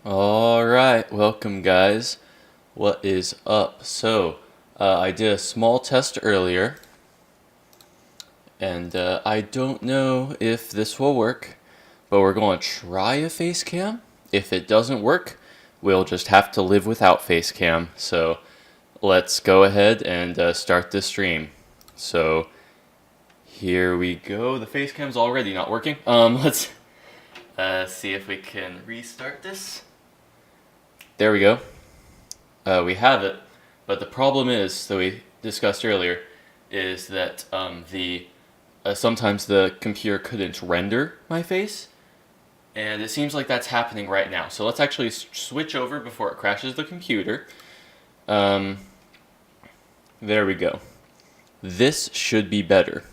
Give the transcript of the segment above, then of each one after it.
Alright, welcome guys. What is up? I did a small test earlier, and I don't know if this will work, but we're going to try a face cam. If it doesn't work, we'll just have to live without face cam. So let's go ahead and start this stream. So here we go. The face cam's already not working. Let's see if we can restart this. There we go. We have it, but the problem is, that we discussed earlier, is that sometimes the computer couldn't render my face, and it seems like that's happening right now. So let's actually switch over before it crashes the computer. There we go. This should be better.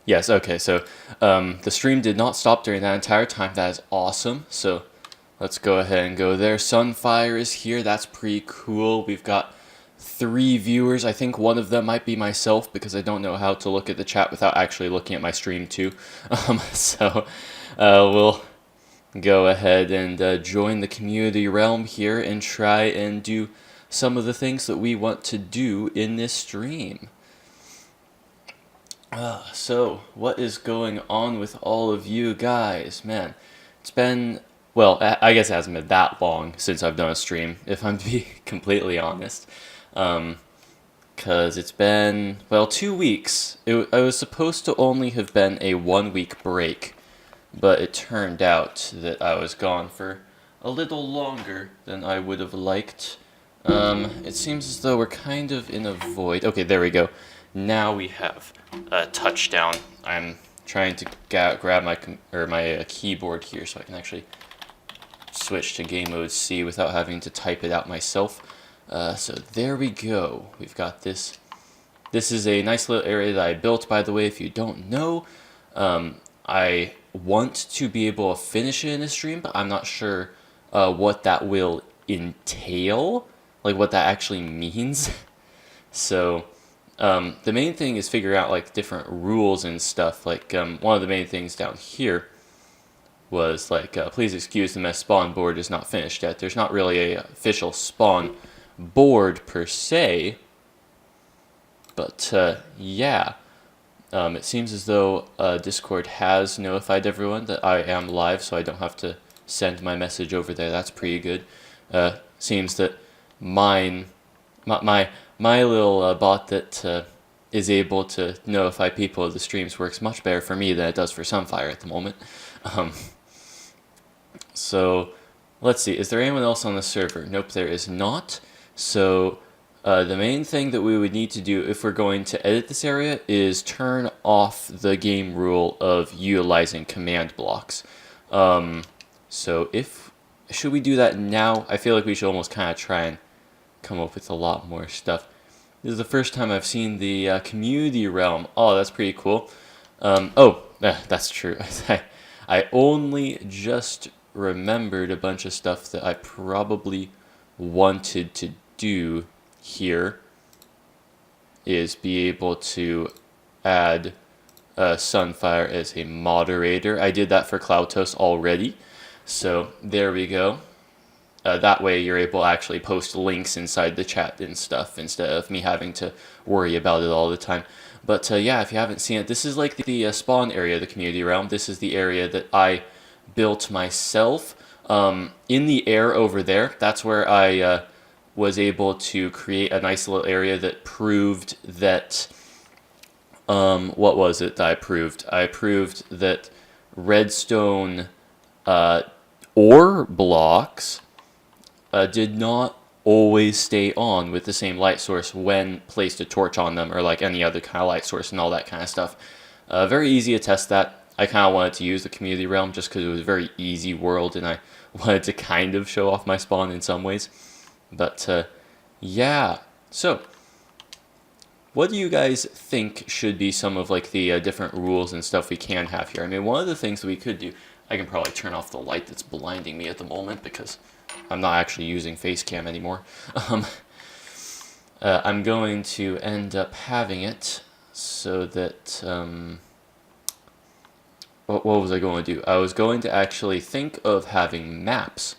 Yes, okay, so the stream did not stop during that entire time. That is awesome. So let's go ahead and go there. Sunfire is here. That's pretty cool. We've got 3 viewers. I think one of them might be myself because I don't know how to look at the chat without actually looking at my stream too. We'll go ahead and join the community realm here and try and do some of the things that we want to do in this stream. So, what is going on with all of you guys? Man, it's been, well, I guess it hasn't been that long since I've done a stream, if I'm to be completely honest. Because it's been, well, 2 weeks. I was supposed to only have been a 1-week break, but it turned out that I was gone for a little longer than I would have liked. It seems as though we're kind of in a void. Okay, there we go. Now we have a touchdown. I'm trying to grab my keyboard here so I can actually switch to game mode C without having to type it out myself. So there we go. We've got this. This is a nice little area that I built, by the way, if you don't know. I want to be able to finish it in a stream, but I'm not sure what that will entail, like what that actually means. So the main thing is figure out like different rules and stuff. Like one of the main things down here was like, please excuse the mess, spawn board is not finished yet. There's not really a official spawn board per se, but yeah. It seems as though Discord has notified everyone that I am live, so I don't have to send my message over there. That's pretty good. Seems that my little bot that is able to notify people of the streams works much better for me than it does for Sunfire at the moment. So let's see, is there anyone else on the server? Nope, there is not. So the main thing that we would need to do if we're going to edit this area is turn off the game rule of utilizing command blocks. So should we do that now? I feel like we should almost kind of try and come up with a lot more stuff. This is the first time I've seen the community realm. Oh, that's pretty cool. That's true. I only just remembered a bunch of stuff that I probably wanted to do here is be able to add Sunfire as a moderator. I did that for CloudToast already, so there we go. That way you're able to actually post links inside the chat and stuff instead of me having to worry about it all the time. But yeah, if you haven't seen it, this is like the spawn area of the community realm. This is the area that I built myself. In the air over there, that's where I was able to create a nice little area that proved that, what was it that I proved? I proved that redstone ore blocks did not always stay on with the same light source when placed a torch on them, or like any other kind of light source and all that kind of stuff. Very easy to test that. I kind of wanted to use the community realm just because it was a very easy world and I wanted to kind of show off my spawn in some ways. But yeah, so what do you guys think should be some of like the different rules and stuff we can have here? I mean, one of the things that we could do, I can probably turn off the light that's blinding me at the moment because I'm not actually using face cam anymore. I'm going to end up having it so that what was I going to do? I was going to actually think of having maps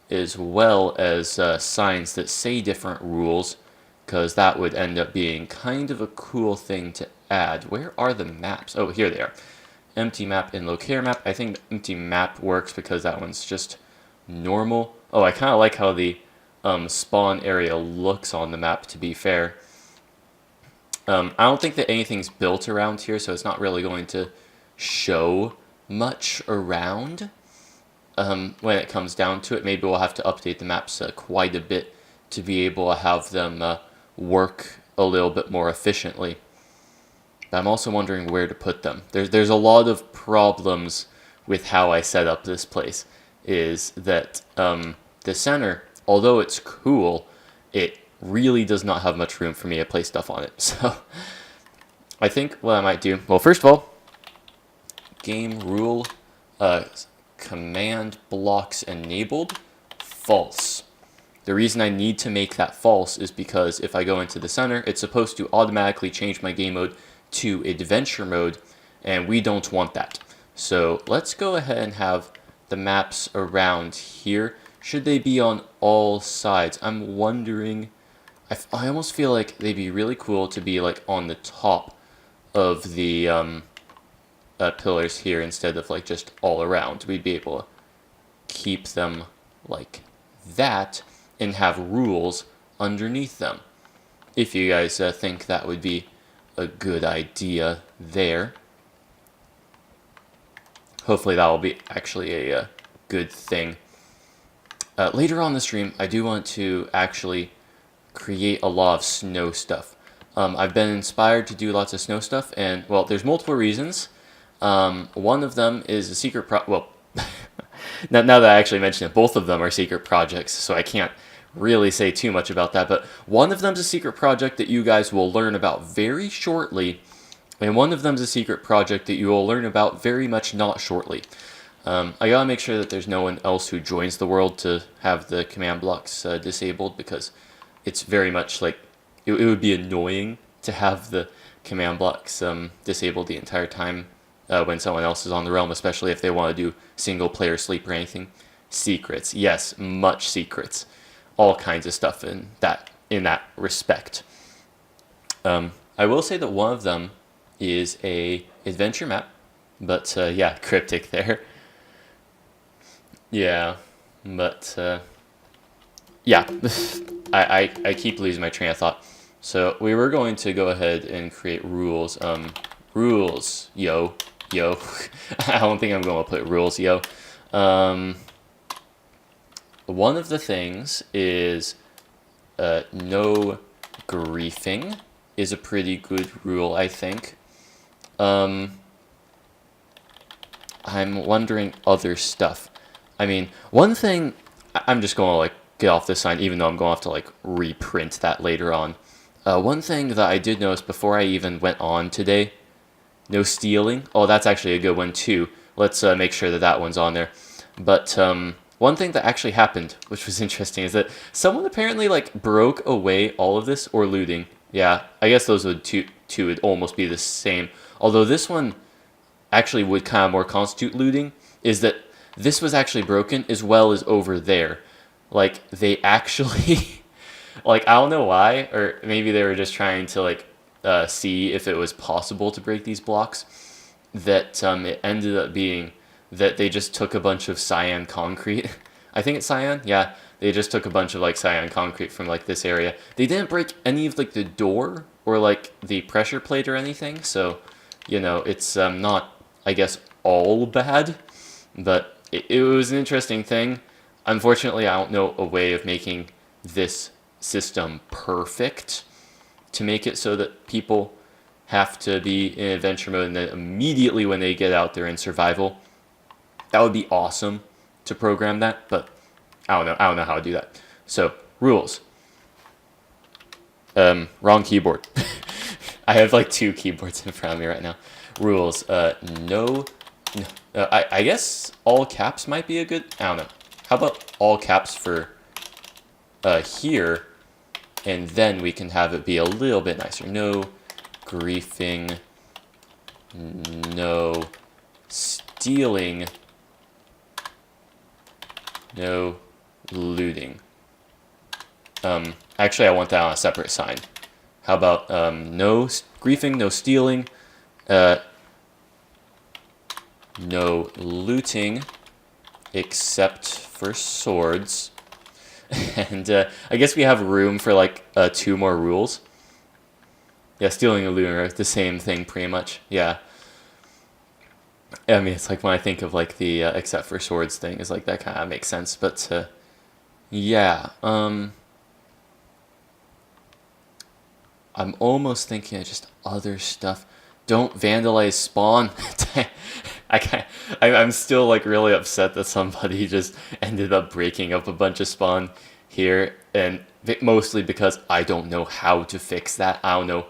as well as signs that say different rules, because that would end up being kind of a cool thing to add. Where are the maps? Oh, here they are. Empty map and locator map. I think empty map works because that one's just normal. Oh, I kind of like how the spawn area looks on the map, to be fair. I don't think that anything's built around here, so it's not really going to show much around. When it comes down to it, maybe we'll have to update the maps quite a bit to be able to have them work a little bit more efficiently. But I'm also wondering where to put them. There's a lot of problems with how I set up this place. Is that the center, although it's cool, it really does not have much room for me to place stuff on it. So I think what I might do, well, first of all, game rule, command blocks enabled, false. The reason I need to make that false is because if I go into the center, it's supposed to automatically change my game mode to adventure mode, and we don't want that. So let's go ahead and have the maps around here. Should they be on all sides? I'm wondering. I almost feel like they'd be really cool to be like on the top of the pillars here instead of like just all around. We'd be able to keep them like that and have rules underneath them. If you guys think that would be a good idea there. Hopefully that will be actually a good thing. Later on in the stream, I do want to actually create a lot of snow stuff. I've been inspired to do lots of snow stuff, and, well, there's multiple reasons. One of them is a secret well, now that I actually mentioned it, both of them are secret projects, so I can't really say too much about that, but one of them's a secret project that you guys will learn about very shortly, and one of them's a secret project that you will learn about very much not shortly. I gotta make sure that there's no one else who joins the world to have the command blocks disabled, because it's very much like, it would be annoying to have the command blocks disabled the entire time when someone else is on the realm, especially if they want to do single player sleep or anything. Secrets, yes, much secrets. All kinds of stuff in that respect. I will say that one of them is a adventure map, but yeah, cryptic there. Yeah, but yeah, I keep losing my train of thought. So we were going to go ahead and create rules. Rules, yo. I don't think I'm going to put rules, yo. One of the things is no griefing is a pretty good rule, I think. I'm wondering other stuff. I mean, one thing, I'm just going to like get off this sign, even though I'm going to have to like reprint that later on. One thing that I did notice before I even went on today, no stealing. Oh, that's actually a good one too. Let's make sure that that one's on there. But one thing that actually happened, which was interesting, is that someone apparently like broke away all of this, or looting. Yeah, I guess those would two would almost be the same. Although this one actually would kind of more constitute looting, is that this was actually broken as well as over there. Like, they actually, like, I don't know why, or maybe they were just trying to, like, see if it was possible to break these blocks, that it ended up being that they just took a bunch of cyan concrete. I think it's cyan? Yeah, they just took a bunch of, like, cyan concrete from, like, this area. They didn't break any of, like, the door or, like, the pressure plate or anything, so, you know, it's not, I guess, all bad, but it was an interesting thing. Unfortunately, I don't know a way of making this system perfect to make it so that people have to be in adventure mode and then immediately when they get out there in survival. That would be awesome to program that, but I don't know how to do that. So, rules. Wrong keyboard. I have like two keyboards in front of me right now. Rules. I guess all caps might be a good, I don't know. How about all caps for here, and then we can have it be a little bit nicer. No griefing, no stealing, no looting. Actually, I want that on a separate sign. How about no griefing, no stealing, no looting, except for swords. And I guess we have room for like 2 more rules. Yeah, stealing and looting are the same thing pretty much. Yeah. I mean, it's like when I think of like the except for swords thing, is like that kind of makes sense. But yeah, I'm almost thinking of just other stuff. Don't vandalize spawn. I'm still like really upset that somebody just ended up breaking up a bunch of spawn here, and mostly because I don't know how to fix that. I don't know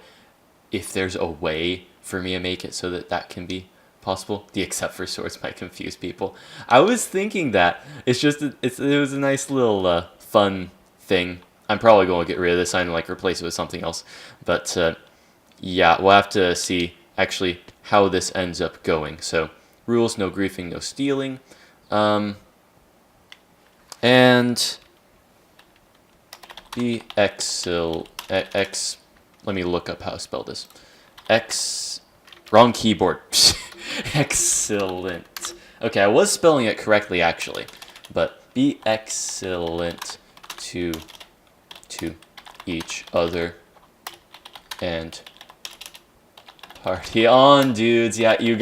if there's a way for me to make it so that that can be possible. The except for swords might confuse people. I was thinking that. It's just, it was a nice little fun thing. I'm probably going to get rid of this sign and like replace it with something else. But yeah, we'll have to see actually how this ends up going. So rules, no griefing, no stealing. And the X, let me look up how to spell this. Wrong keyboard. Excellent. Okay, I was spelling it correctly actually, but be excellent to each other and party on, dudes. Yeah, you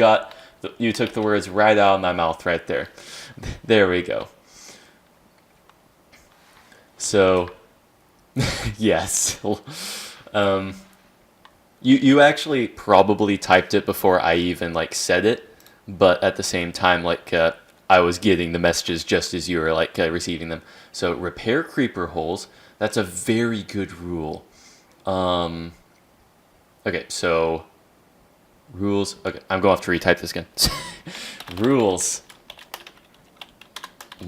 took the words right out of my mouth right there. There we go. So, yes. You actually probably typed it before I even like said it, but at the same time, like I was getting the messages just as you were like receiving them. So repair creeper holes. That's a very good rule. Okay, so rules. Okay, I'm going to have to retype this again. Rules.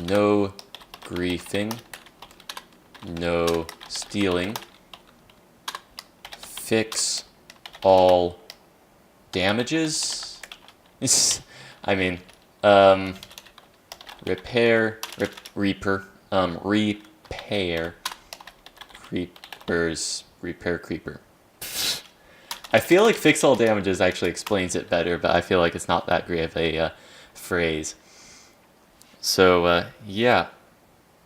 No griefing. No stealing. Fix all damages. I mean, repair creepers, repair creeper. I feel like fix all damages actually explains it better, but I feel like it's not that great of a phrase. So yeah,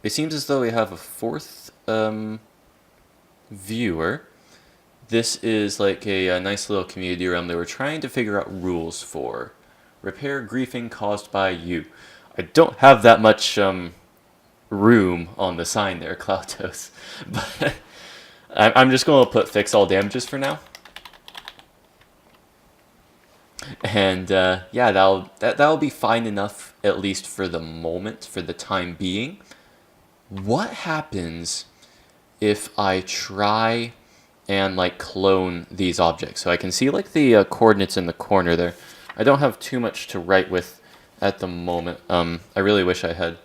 it seems as though we have a 4th viewer. This is like a nice little community realm that we're trying to figure out rules for. Repair griefing caused by you. I don't have that much room on the sign there, Cloutos. But I'm just going to put fix all damages for now. And yeah, that'll be fine enough, at least for the moment, for the time being. What happens if I try and like clone these objects? So I can see like the coordinates in the corner there. I don't have too much to write with at the moment. I really wish I had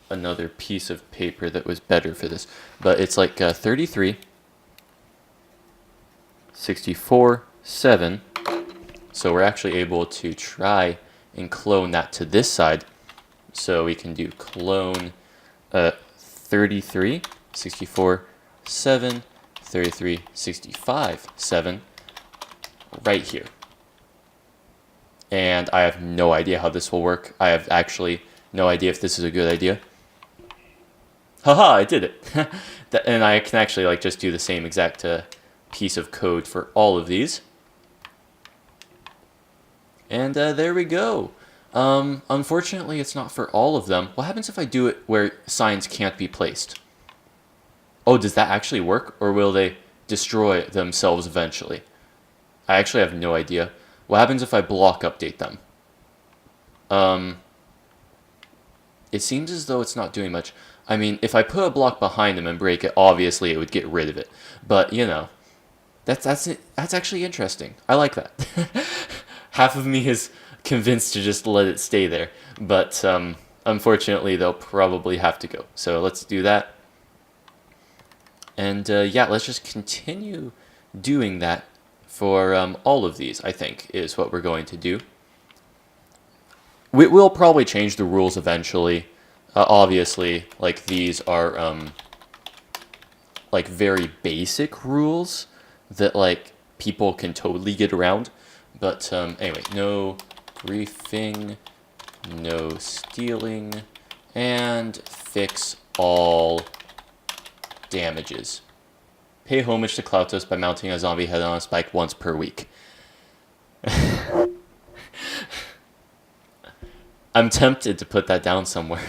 another piece of paper that was better for this, but it's like 33, 64, 7. So we're actually able to try and clone that to this side. So we can do clone 33, 64, 7, 33, 65, 7, right here. And I have no idea how this will work. I have actually no idea if this is a good idea. Haha, I did it. And I can actually like just do the same exact piece of code for all of these. And there we go. Unfortunately, it's not for all of them. What happens if I do it where signs can't be placed? Oh, does that actually work? Or will they destroy themselves eventually? I actually have no idea. What happens if I block update them? It seems as though it's not doing much. I mean, if I put a block behind them and break it, obviously it would get rid of it. But, you know, that's actually interesting. I like that. Half of me is convinced to just let it stay there. But unfortunately, they'll probably have to go. So let's do that. And yeah, let's just continue doing that for all of these, I think, is what we're going to do. we will probably change the rules eventually. Obviously, like these are like very basic rules that like people can totally get around. But anyway, no griefing, no stealing, and fix all damages. Pay homage to Klautos by mounting a zombie head on a spike once per week. I'm tempted to put that down somewhere.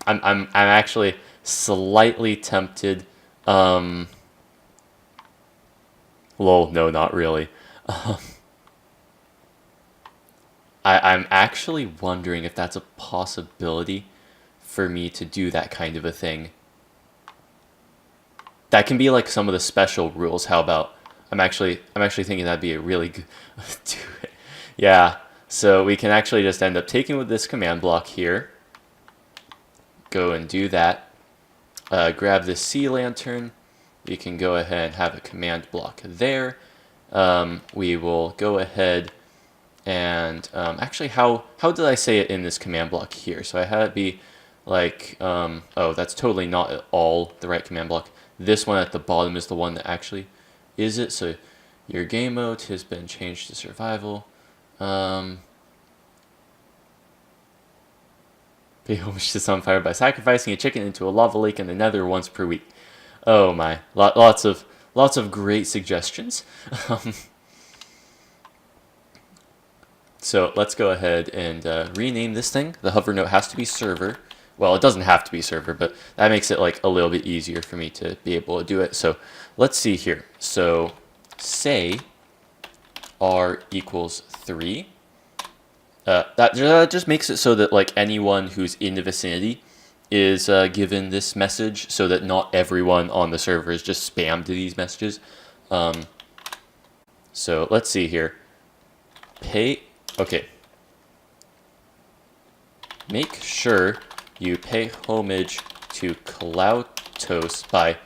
I'm actually slightly tempted. Lol, no, not really. I'm actually wondering if that's a possibility for me to do that kind of a thing. That can be like some of the special rules. How about I'm actually thinking that'd be a really good do it. Yeah. So we can actually just end up taking with this command block here. Go and do that. Grab this sea lantern. We can go ahead and have a command block there. We will go ahead and actually, how did I say it in this command block here? So I had it be like, oh, that's totally not at all the right command block. This one at the bottom is the one that actually is it. So your game mode has been changed to survival. Pay homage to Sunfire by sacrificing a chicken into a lava lake in the nether once per week. Oh my, lots of great suggestions. So let's go ahead and rename this thing. The hover note has to be server. Well, it doesn't have to be server, but that makes it like a little bit easier for me to be able to do it. So let's see here. So say r equals 3. That just makes it so that like anyone who's in the vicinity is given this message, so that not everyone on the server is just spammed to these messages. So let's see here. Okay. Make sure you pay homage to Klautos by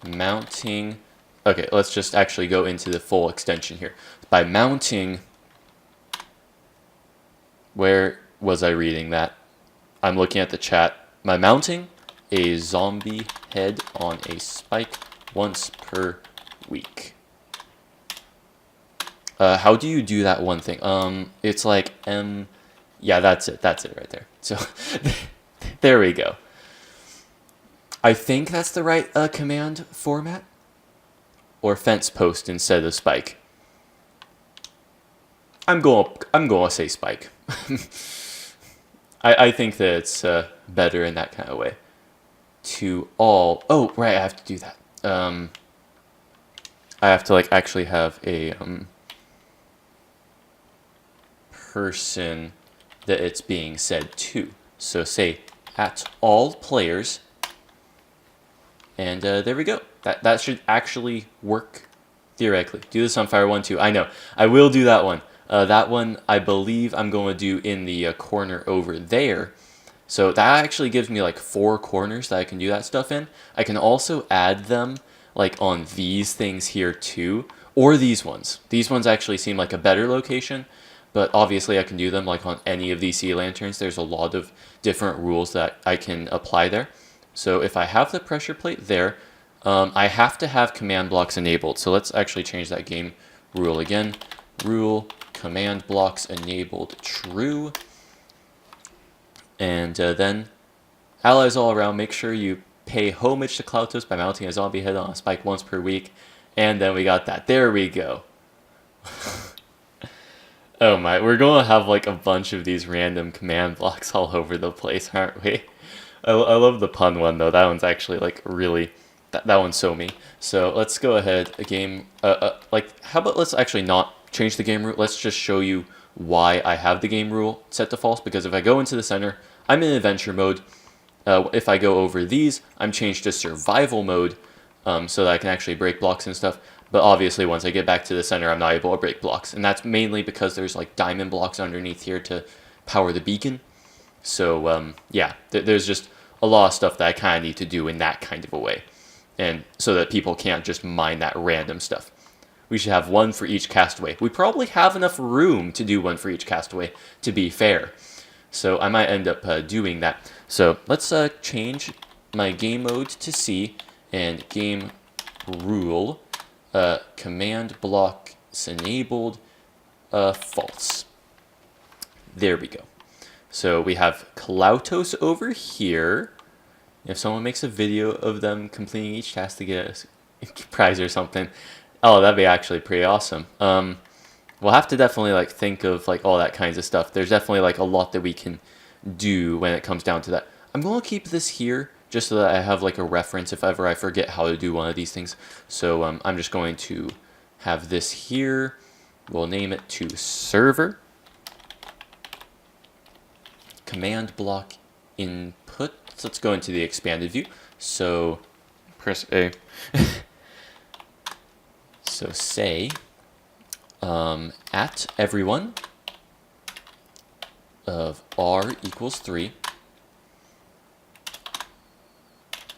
mounting. Okay, let's just actually go into the full extension here. By mounting. Where was I reading that? I'm looking at the chat. By mounting a zombie head on a spike once per week. How do you do that one thing? It's like yeah, that's it right there. So there we go. I think that's the right command format. Or fence post instead of spike. I'm gonna say spike. I think that it's better in that kind of way. To all. Oh, right, I have to do that. I have to like actually have a person that it's being said to. So say at all players, and there we go. That should actually work theoretically. Do the Sunfire one too. I know. I will do that one. That one, I believe I'm going to do in the corner over there. So that actually gives me like 4 corners that I can do that stuff in. I can also add them like on these things here too, or these ones. These ones actually seem like a better location, but obviously I can do them like on any of these sea lanterns. There's a lot of different rules that I can apply there. So if I have the pressure plate there, I have to have command blocks enabled. So let's actually change that game rule again. Rule command blocks enabled true. And then allies all around, make sure you pay homage to Klautos by mounting a zombie head on a spike once per week. And then we got that. There we go. Oh my, we're going to have like a bunch of these random command blocks all over the place, aren't we? I love the pun one though. That one's actually like really, that one's so me. So let's go ahead, a game, like how about let's actually not change the game rule. Let's just show you why I have the game rule set to false, because if I go into the center, I'm in adventure mode. If I go over these, I'm changed to survival mode, so that I can actually break blocks and stuff. But obviously once I get back to the center, I'm not able to break blocks. And that's mainly because there's like diamond blocks underneath here to power the beacon. So yeah, there's just a lot of stuff that I kind of need to do in that kind of a way. And so that people can't just mine that random stuff. We should have one for each castaway. We probably have enough room to do one for each castaway, to be fair. So I might end up doing that. So let's change my game mode to C and game rule. Command block is enabled, false. There we go. So we have Klautos over here. If someone makes a video of them completing each task to get a prize or something, oh, that'd be actually pretty awesome. We'll have to definitely like think of like all that kinds of stuff. There's definitely like a lot that we can do when it comes down to that. I'm going to keep this here just so that I have like a reference if ever I forget how to do one of these things. So I'm just going to have this here. We'll name it to server. Command block input. So let's go into the expanded view. So press A. So say at everyone of r equals 3.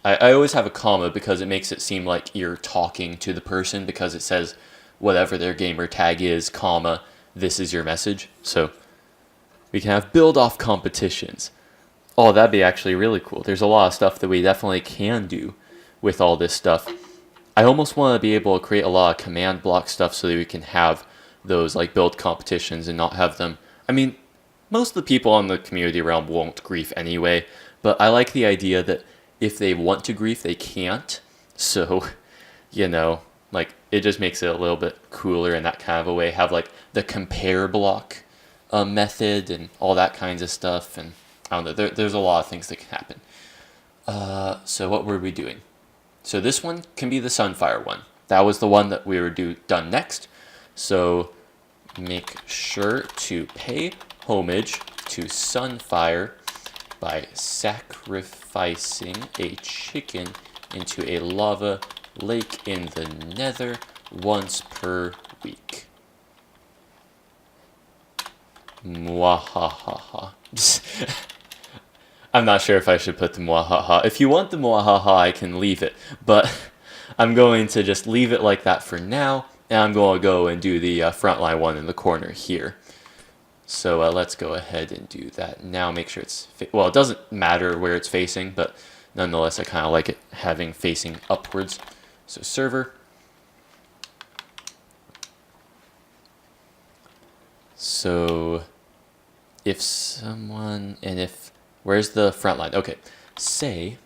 I always have a comma because it makes it seem like you're talking to the person, because it says whatever their gamer tag is, comma, this is your message. So we can have build off competitions. Oh, that'd be actually really cool. There's a lot of stuff that we definitely can do with all this stuff. I almost want to be able to create a lot of command block stuff so that we can have those like build competitions and not have them. I mean, most of the people on the community realm won't grief anyway, but I like the idea that if they want to grief, they can't. So, you know, like it just makes it a little bit cooler in that kind of a way. Have like the compare block method and all that kinds of stuff. And I don't know, there's a lot of things that can happen. So what were we doing? So this one can be the Sunfire one. That was the one that we were done next. So make sure to pay homage to Sunfire by sacrificing a chicken into a lava lake in the Nether once per week. Mwahaha. I'm not sure if I should put the mwahaha. If you want the mwahaha, I can leave it, but I'm going to just leave it like that for now, and I'm going to go and do the Frontline one in the corner here. So let's go ahead and do that now. Make sure it's, well, it doesn't matter where it's facing, but nonetheless, I kind of like it having facing upwards. So server. So if someone, and if, where's the Frontline? Okay, say,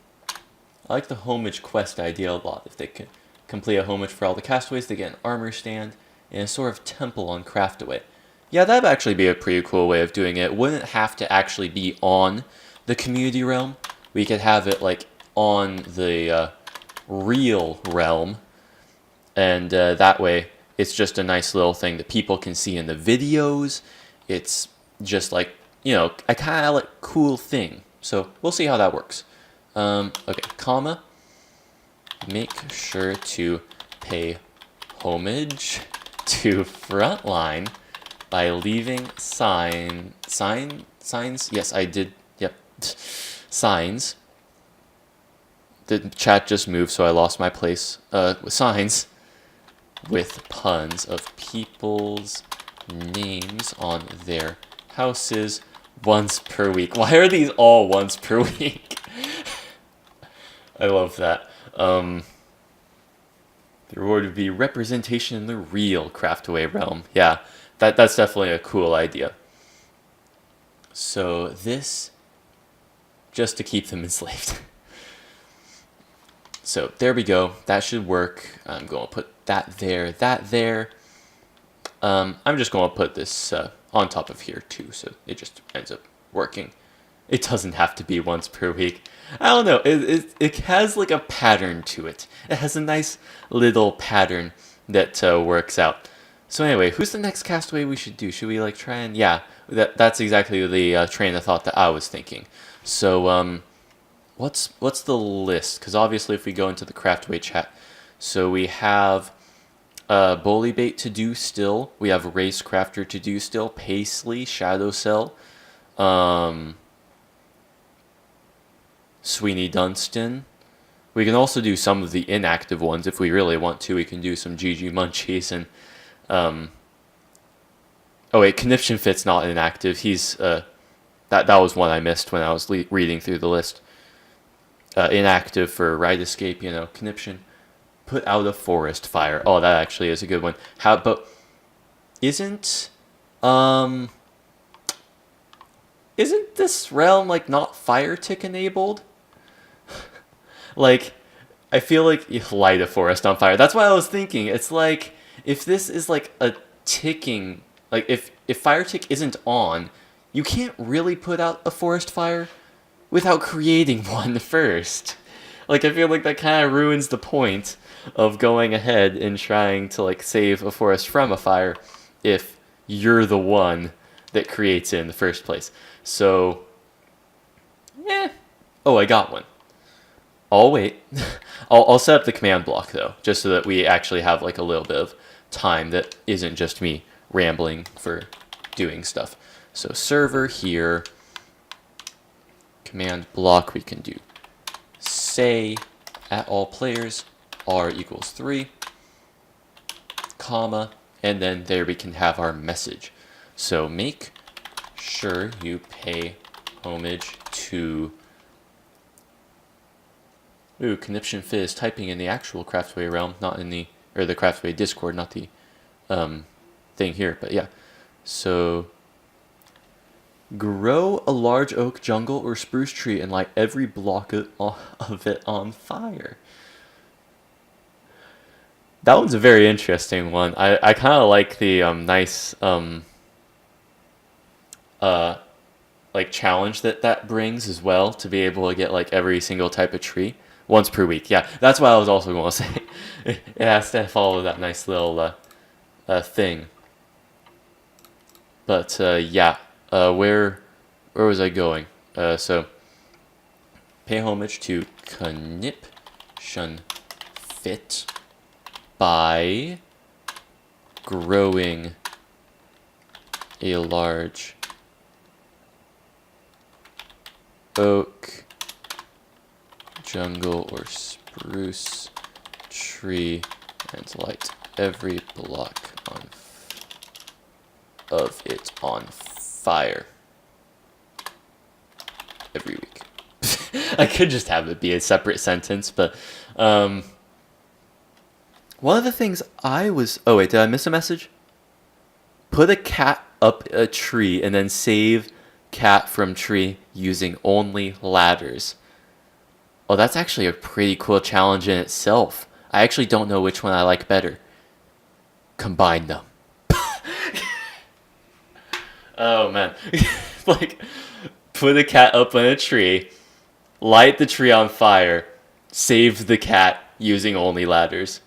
I like the homage quest idea a lot. If they can complete a homage for all the castaways, they get an armor stand and a sort of temple on Craftaway. Yeah, that'd actually be a pretty cool way of doing it. It wouldn't have to actually be on the community realm. We could have it like on the real realm, and that way it's just a nice little thing that people can see in the videos. It's just like, you know, a kind of like cool thing. So we'll see how that works. Okay, comma, make sure to pay homage to Frontline by leaving signs. Yes, I did. Yep. Signs. The chat just moved, so I lost my place. With signs with puns of people's names on their houses once per week. Why are these all once per week? I love that. The reward would be representation in the real Craftaway realm. Yeah. That's definitely a cool idea. So this, just to keep them enslaved. So there we go. That should work. I'm going to put that there, that there. I'm just going to put this on top of here too, so it just ends up working. It doesn't have to be once per week. I don't know. It has like a pattern to it. It has a nice little pattern that works out. So anyway, who's the next castaway we should do? Should we like try and, yeah, that's exactly the train of thought that I was thinking. So what's the list? Because obviously if we go into the Craftaway chat, so we have Bully Bait to do still. We have Racecrafter to do still. Paisley, Shadow Cell, Sweeney Dunstan, We can also do some of the inactive ones if we really want to. We can do some GG Munchies and oh wait, Conniption Fit's not inactive. He's that was one I missed when I was reading through the list. Inactive for Ride Escape, you know, Conniption. Put out a forest fire. Oh, that actually is a good one. But isn't this realm like not fire tick enabled? Like, I feel like you light a forest on fire. That's why I was thinking. It's like if this is like a ticking, like if fire tick isn't on, you can't really put out a forest fire without creating one first. Like, I feel like that kind of ruins the point of going ahead and trying to like save a forest from a fire if you're the one that creates it in the first place. So, oh, I got one. I'll wait. I'll set up the command block though, just so that we actually have like a little bit of time that isn't just me rambling for doing stuff. So server here, command block, we can do say at all players r equals 3, comma, and then there we can have our message. So make sure you pay homage to... Ooh, Conniption Fit is typing in the actual Craftaway realm, not in the... or the Craftaway Discord, not the thing here, but yeah. So... grow a large oak, jungle, or spruce tree and light every block of it on fire. That one's a very interesting one. I kind of like the nice like challenge that brings as well, to be able to get like every single type of tree once per week. Yeah, that's what I was also going to say. It has to follow that nice little thing. But yeah, where was I going? So pay homage to Conniption Fit by growing a large oak, jungle, or spruce tree and light every block of it on fire every week. I could just have it be a separate sentence, but one of the things I was... oh wait, did I miss a message? Put a cat up a tree and then save cat from tree using only ladders. Oh, that's actually a pretty cool challenge in itself. I actually don't know which one I like better. Combine them. Oh man. Like, put a cat up on a tree, light the tree on fire, save the cat using only ladders.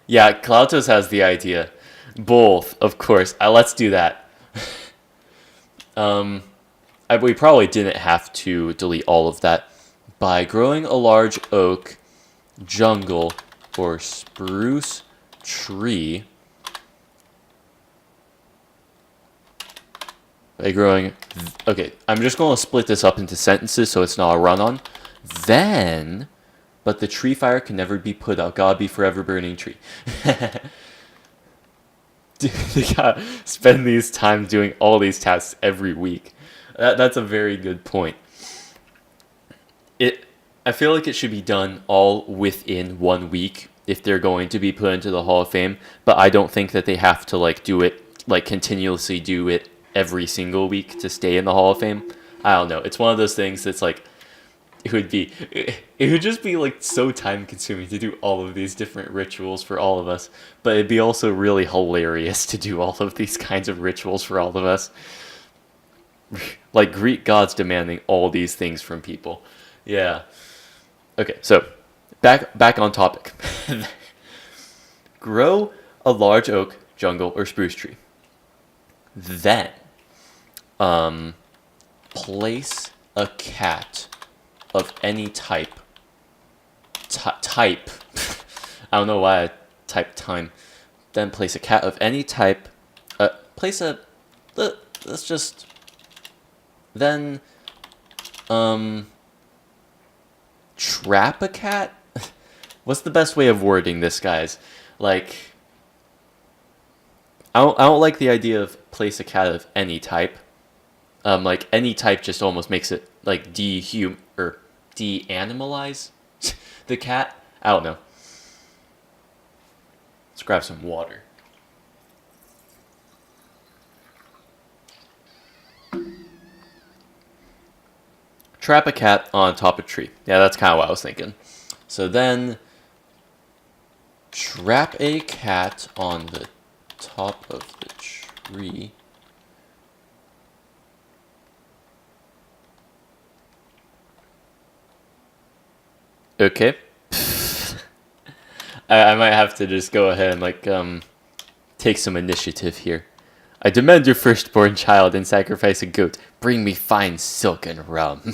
Yeah, Klautos has the idea. Both, of course. Let's do that. We probably didn't have to delete all of that. By growing a large oak, jungle, or spruce tree. By growing... okay, I'm just going to split this up into sentences so it's not a run-on. Then... but the tree fire can never be put out. God be forever burning tree. Dude, they gotta spend these times doing all these tasks every week. That's a very good point. I feel like it should be done all within 1 week if they're going to be put into the Hall of Fame. But I don't think that they have to like do it, like continuously do it every single week to stay in the Hall of Fame. I don't know. It's one of those things that's like, it would just be like so time consuming to do all of these different rituals for all of us, but it'd be also really hilarious to do all of these kinds of rituals for all of us. Like Greek gods demanding all these things from people. Yeah. Okay, so back on topic. Grow a large oak, jungle, or spruce tree. Then place a cat of any type. Type. I don't know why I typed time. Then place a cat of any type. Place a... let's just... then... trap a cat? What's the best way of wording this, guys? Like, I don't like the idea of place a cat of any type. Like, any type just almost makes it, like, de-animalize the cat. I don't know. Let's grab some water. Trap a cat on top of a tree. Yeah, that's kind of what I was thinking. So then, trap a cat on the top of the tree. Okay. I might have to just go ahead and, like, take some initiative here. I demand your firstborn child and sacrifice a goat. Bring me fine silk and rum.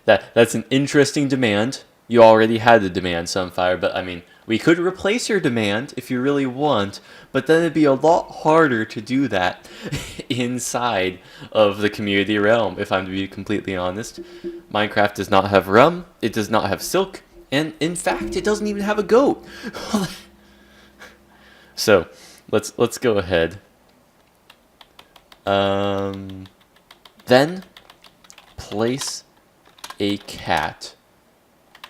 That's an interesting demand. You already had the demand, Sunfire, but I mean, we could replace your demand if you really want, but then it'd be a lot harder to do that inside of the community realm, if I'm to be completely honest. Minecraft does not have rum, it does not have silk, and in fact, it doesn't even have a goat. So, let's go ahead. Then place a cat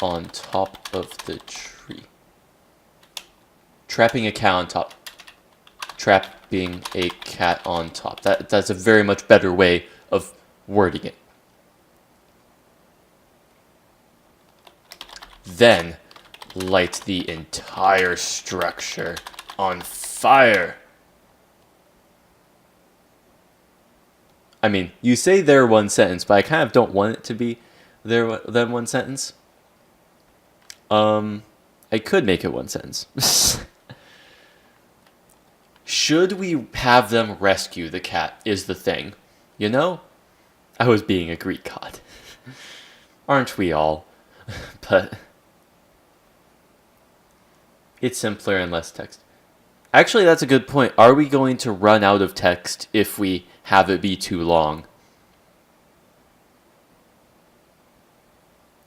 on top of the tree. Trapping a cat on top. Trapping a cat on top. That's a very much better way of wording it. Then light the entire structure on fire. I mean, you say there one sentence, but I kind of don't want it to be there than one sentence. I could make it one sentence. Should we have them rescue the cat is the thing. You know? I was being a Greek god. Aren't we all? But it's simpler and less text. Actually, that's a good point. Are we going to run out of text if we have it be too long?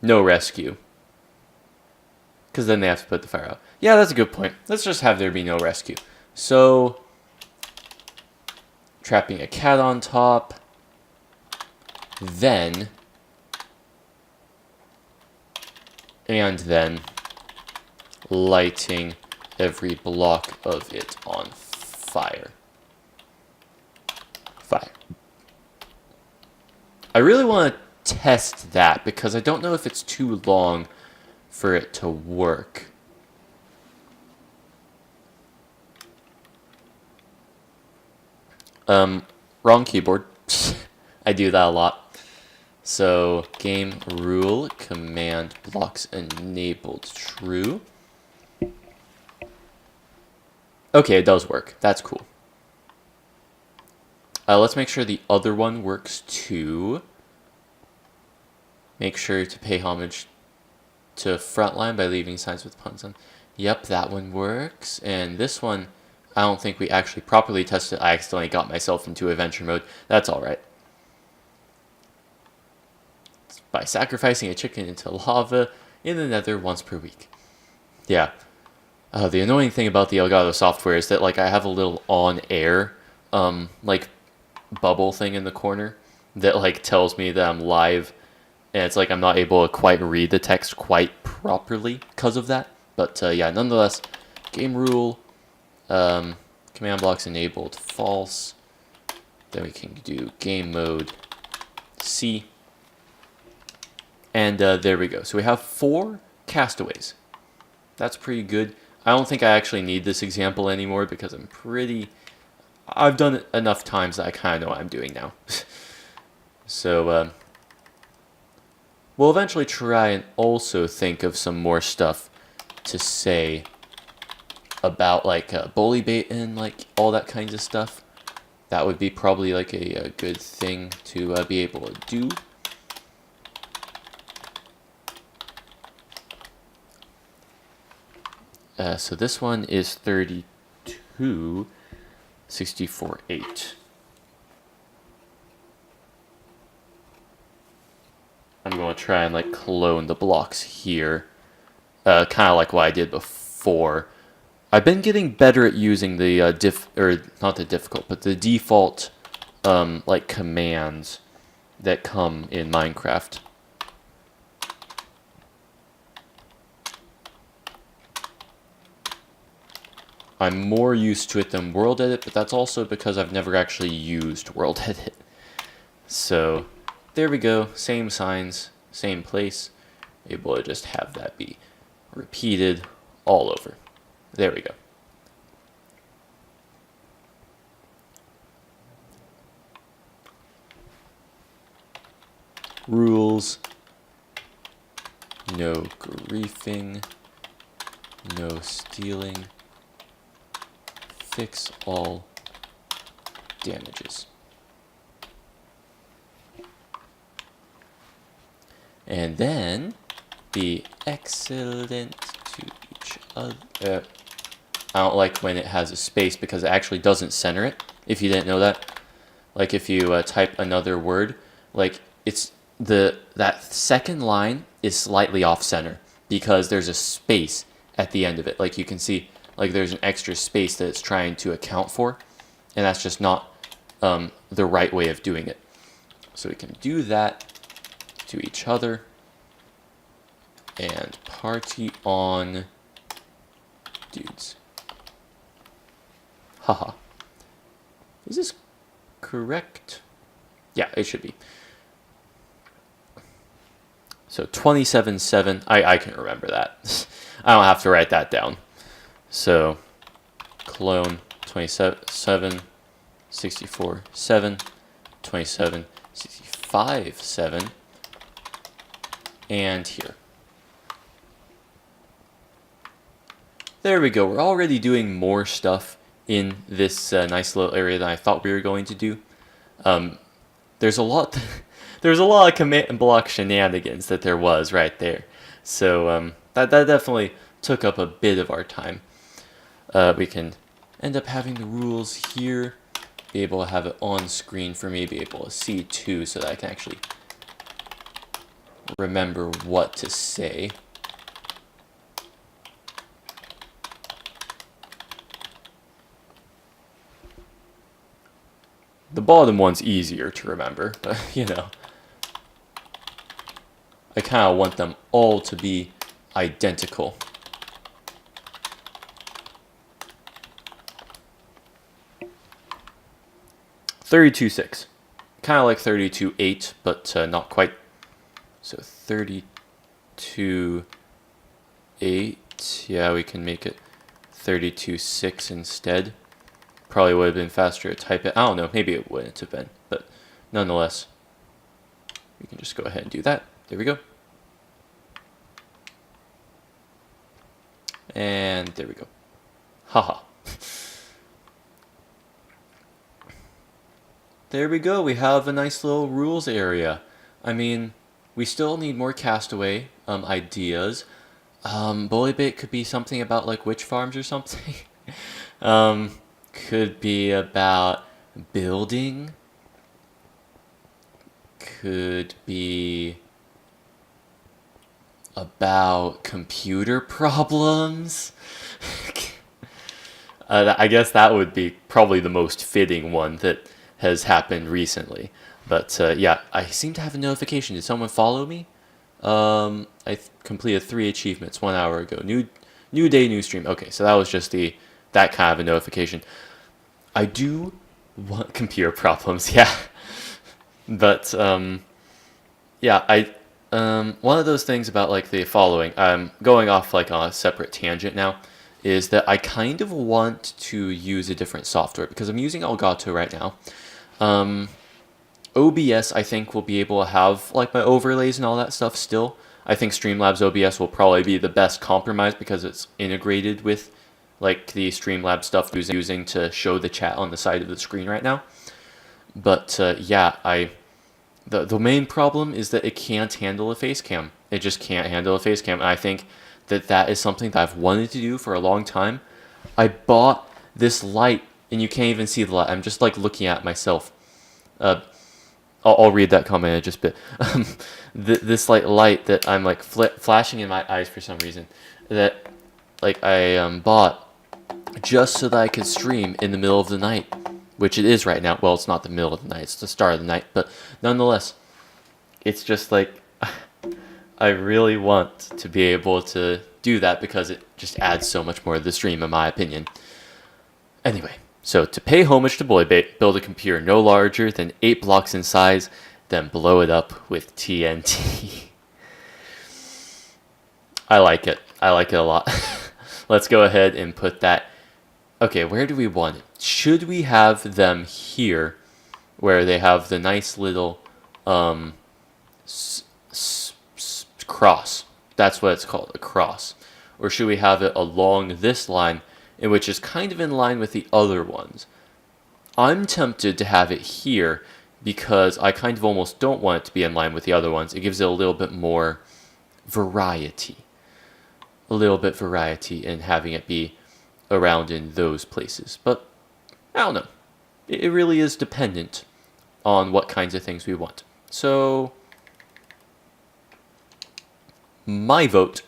No rescue. Because then they have to put the fire out. Yeah, that's a good point. Let's just have there be no rescue. So, trapping a cat on top. Then, lighting every block of it on fire. Fire. I really want to test that because I don't know if it's too long for it to work. Wrong keyboard. I do that a lot. So, game rule, command blocks enabled true. Okay, it does work. That's cool. Let's make sure the other one works too. Make sure to pay homage to Frontline by leaving signs with puns on. Yep, that one works. And this one, I don't think we actually properly tested. I accidentally got myself into adventure mode. That's alright. By sacrificing a chicken into lava in the nether once per week. Yeah. The annoying thing about the Elgato software is that, like, I have a little on-air, like, bubble thing in the corner that, like, tells me that I'm live, and it's like I'm not able to quite read the text quite properly because of that. But, yeah, nonetheless, game rule, command blocks enabled, false. Then we can do game mode, C. And there we go. So we have 4 castaways. That's pretty good. I don't think I actually need this example anymore because I've done it enough times that I kind of know what I'm doing now. So, we'll eventually try and also think of some more stuff to say about, like, bully bait and, like, all that kinds of stuff. That would be probably, like, a good thing to be able to do. So this one is 32, 64, 8. I'm going to try and like clone the blocks here, kind of like what I did before. I've been getting better at using the not the difficult, but the default like commands that come in Minecraft. I'm more used to it than World Edit, but that's also because I've never actually used World Edit. So there we go, same signs, same place, able to just have that be repeated all over. There we go. Rules, no griefing, no stealing, fix all damages. And then be excellent to each other. I don't like when it has a space because it actually doesn't center it, if you didn't know that. Like if you type another word, like it's that second line is slightly off center because there's a space at the end of it. Like you can see, like there's an extra space that it's trying to account for, and that's just not the right way of doing it. So we can do that to each other and party on, dudes. Haha. Is this correct? Yeah, it should be. So 27.7, I can remember that. I don't have to write that down. So clone 27, 64, 7, 27, 65, 7, and here. There we go. We're already doing more stuff in this nice little area than I thought we were going to do. There's a lot. There's a lot of commit and block shenanigans that there was right there. So that definitely took up a bit of our time. We can end up having the rules here, be able to have it on screen for me, be able to see too, so that I can actually remember what to say. The bottom one's easier to remember, but you know. I kind of want them all to be identical. $32.6. Kind of like 32.8, but not quite. So 32.8. Yeah, we can make it 32.6 instead. Probably would have been faster to type it. I don't know, maybe it wouldn't have been, but nonetheless, we can just go ahead and do that. There we go. And there we go. Haha. There we go. We have a nice little rules area. I mean, we still need more Castaway ideas. Bully Bait could be something about like witch farms or something. Could be about building. Could be about computer problems. I guess that would be probably the most fitting one that has happened recently. But yeah, I seem to have a notification. Did someone follow me? I completed 3 achievements 1 hour ago. New day, new stream. Okay, so that was just that kind of a notification. I do want computer problems, yeah. But yeah, one of those things about like the following, I'm going off like on a separate tangent now, is that I kind of want to use a different software because I'm using Elgato right now. OBS, I think, will be able to have like my overlays and all that stuff still. I think Streamlabs OBS will probably be the best compromise because it's integrated with like the Streamlabs stuff using to show the chat on the side of the screen right now. But yeah, the main problem is that it can't handle a face cam. It just can't handle a face cam. And I think that is something that I've wanted to do for a long time. I bought this light, and you can't even see the light. I'm just like looking at myself. I'll read that comment in just a bit. This like light that I'm like flashing in my eyes for some reason, that like I bought just so that I could stream in the middle of the night, which it is right now. Well, it's not the middle of the night, it's the start of the night, but nonetheless, it's just like I really want to be able to do that because it just adds so much more to the stream, in my opinion. Anyway, so to pay homage to Boybait, build a computer no larger than 8 blocks in size, then blow it up with TNT. I like it. I like it a lot. Let's go ahead and put that. Okay, where do we want it? Should we have them here, where they have the nice little cross? That's what it's called, a cross. Or should we have it along this line, in which is kind of in line with the other ones? I'm tempted to have it here because I kind of almost don't want it to be in line with the other ones. It gives it a little bit more variety. A little bit variety in having it be around in those places. But I don't know. It really is dependent on what kinds of things we want. So my vote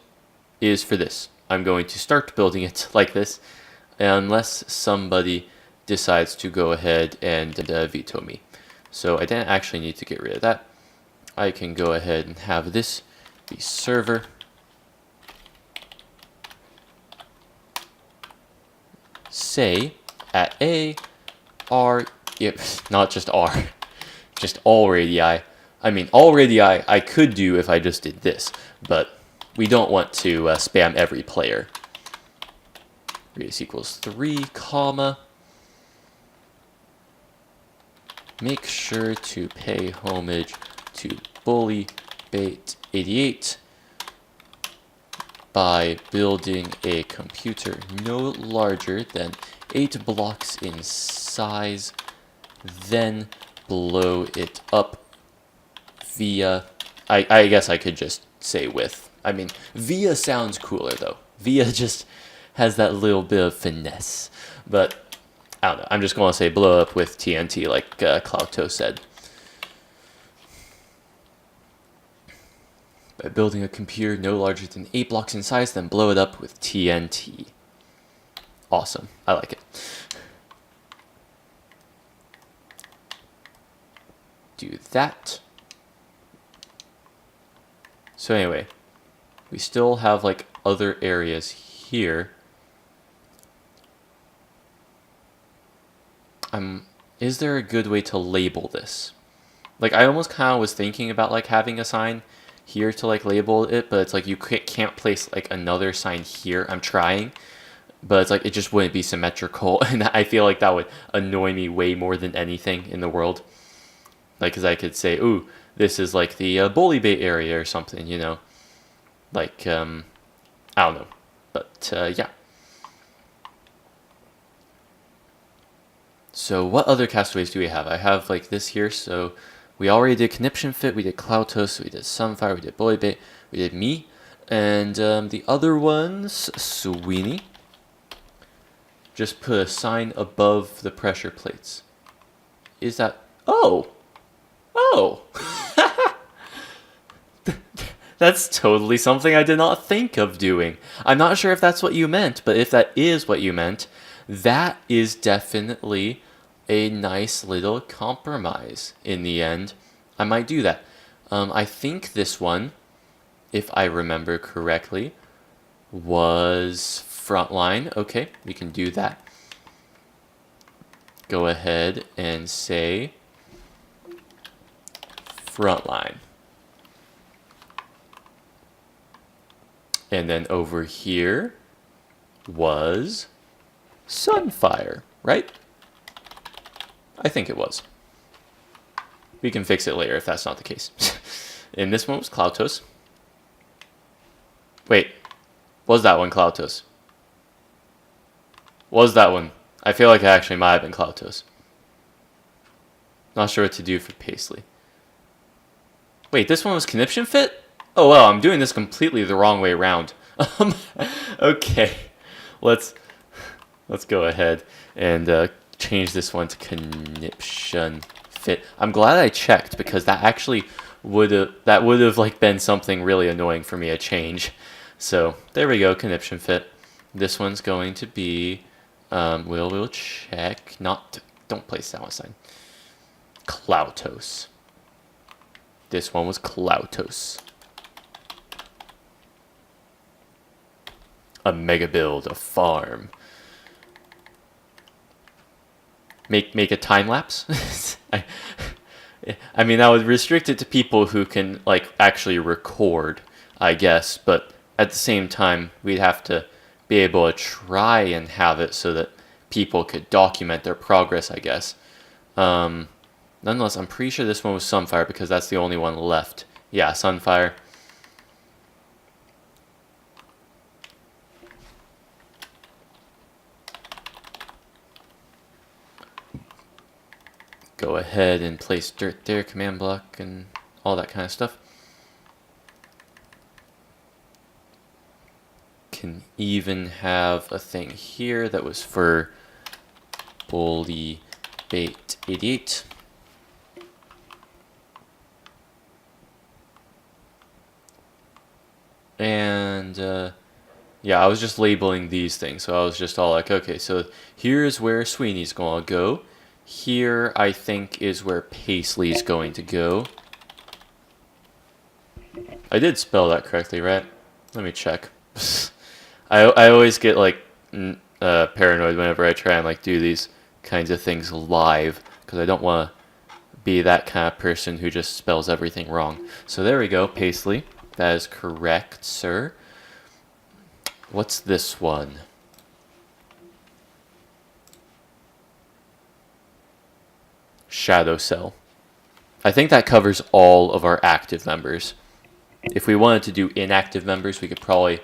is for this. I'm going to start building it like this, unless somebody decides to go ahead and veto me. So I didn't actually need to get rid of that. I can go ahead and have this be server. Say at A, R, yep, not just R, just all radii. I mean, all radii I could do if I just did this, but we don't want to spam every player. Radius equals 3, comma. Make sure to pay homage to Bullybait88 by building a computer no larger than 8 blocks in size, then blow it up via, I guess I could just say with. I mean, via sounds cooler though. Via just has that little bit of finesse. But I don't know, I'm just going to say blow up with TNT like Cloudtoast said. By building a computer no larger than 8 blocks in size, then blow it up with TNT. Awesome. I like it. Do that. So anyway, we still have like other areas here. Is there a good way to label this? Like I almost kind of was thinking about like having a sign here to like label it, but it's like you can't place like another sign here. I'm trying, but it's like it just wouldn't be symmetrical, and I feel like that would annoy me way more than anything in the world. Like, because I could say, ooh, this is like the bully bait area or something, you know, like I don't know, but yeah. So what other castaways do we have? I have like this here. So we already did Conniption Fit, we did Cloudtoast, we did Sunfire, we did Bullybait, we did me, and the other ones, Sweeney. Just put a sign above the pressure plates. Is that? Oh, oh. That's totally something I did not think of doing. I'm not sure if that's what you meant, but if that is what you meant, that is definitely a nice little compromise in the end. I might do that. I think this one, if I remember correctly, was Frontline. Okay, we can do that. Go ahead and say Frontline. And then over here was Sunfire, right? I think it was. We can fix it later if that's not the case. And this one was Cloudtoast. Wait, was that one Cloudtoast? Was that one? I feel like it actually might have been Cloudtoast. Not sure what to do for Paisley. Wait, this one was Conniption Fit? Oh well, I'm doing this completely the wrong way around. Okay, let's go ahead and change this one to Conniption fit. I'm glad I checked because that actually would have like been something really annoying for me to change. So there we go, conniption fit. This one's going to be we'll check. Don't place that one sign. Cloutos. This one was Cloutos. A mega build, a farm. Make a time lapse. I mean, I would restrict it to people who can like actually record, I guess. But at the same time, we'd have to be able to try and have it so that people could document their progress, I guess. Nonetheless, I'm pretty sure this one was Sunfire because that's the only one left. Yeah, Sunfire. Go ahead and place dirt there, command block, and all that kind of stuff. Can even have a thing here that was for Bully Bait 88. And yeah, I was just labeling these things, so I was just all like, okay, so here's where Sweeney's gonna go. Here, I think, is where Paisley's going to go. I did spell that correctly, right? Let me check. I always get like paranoid whenever I try and like do these kinds of things live because I don't want to be that kind of person who just spells everything wrong. So there we go, Paisley. That is correct, sir. What's this one? Shadow Cell. I think that covers all of our active members. If we wanted to do inactive members, we could probably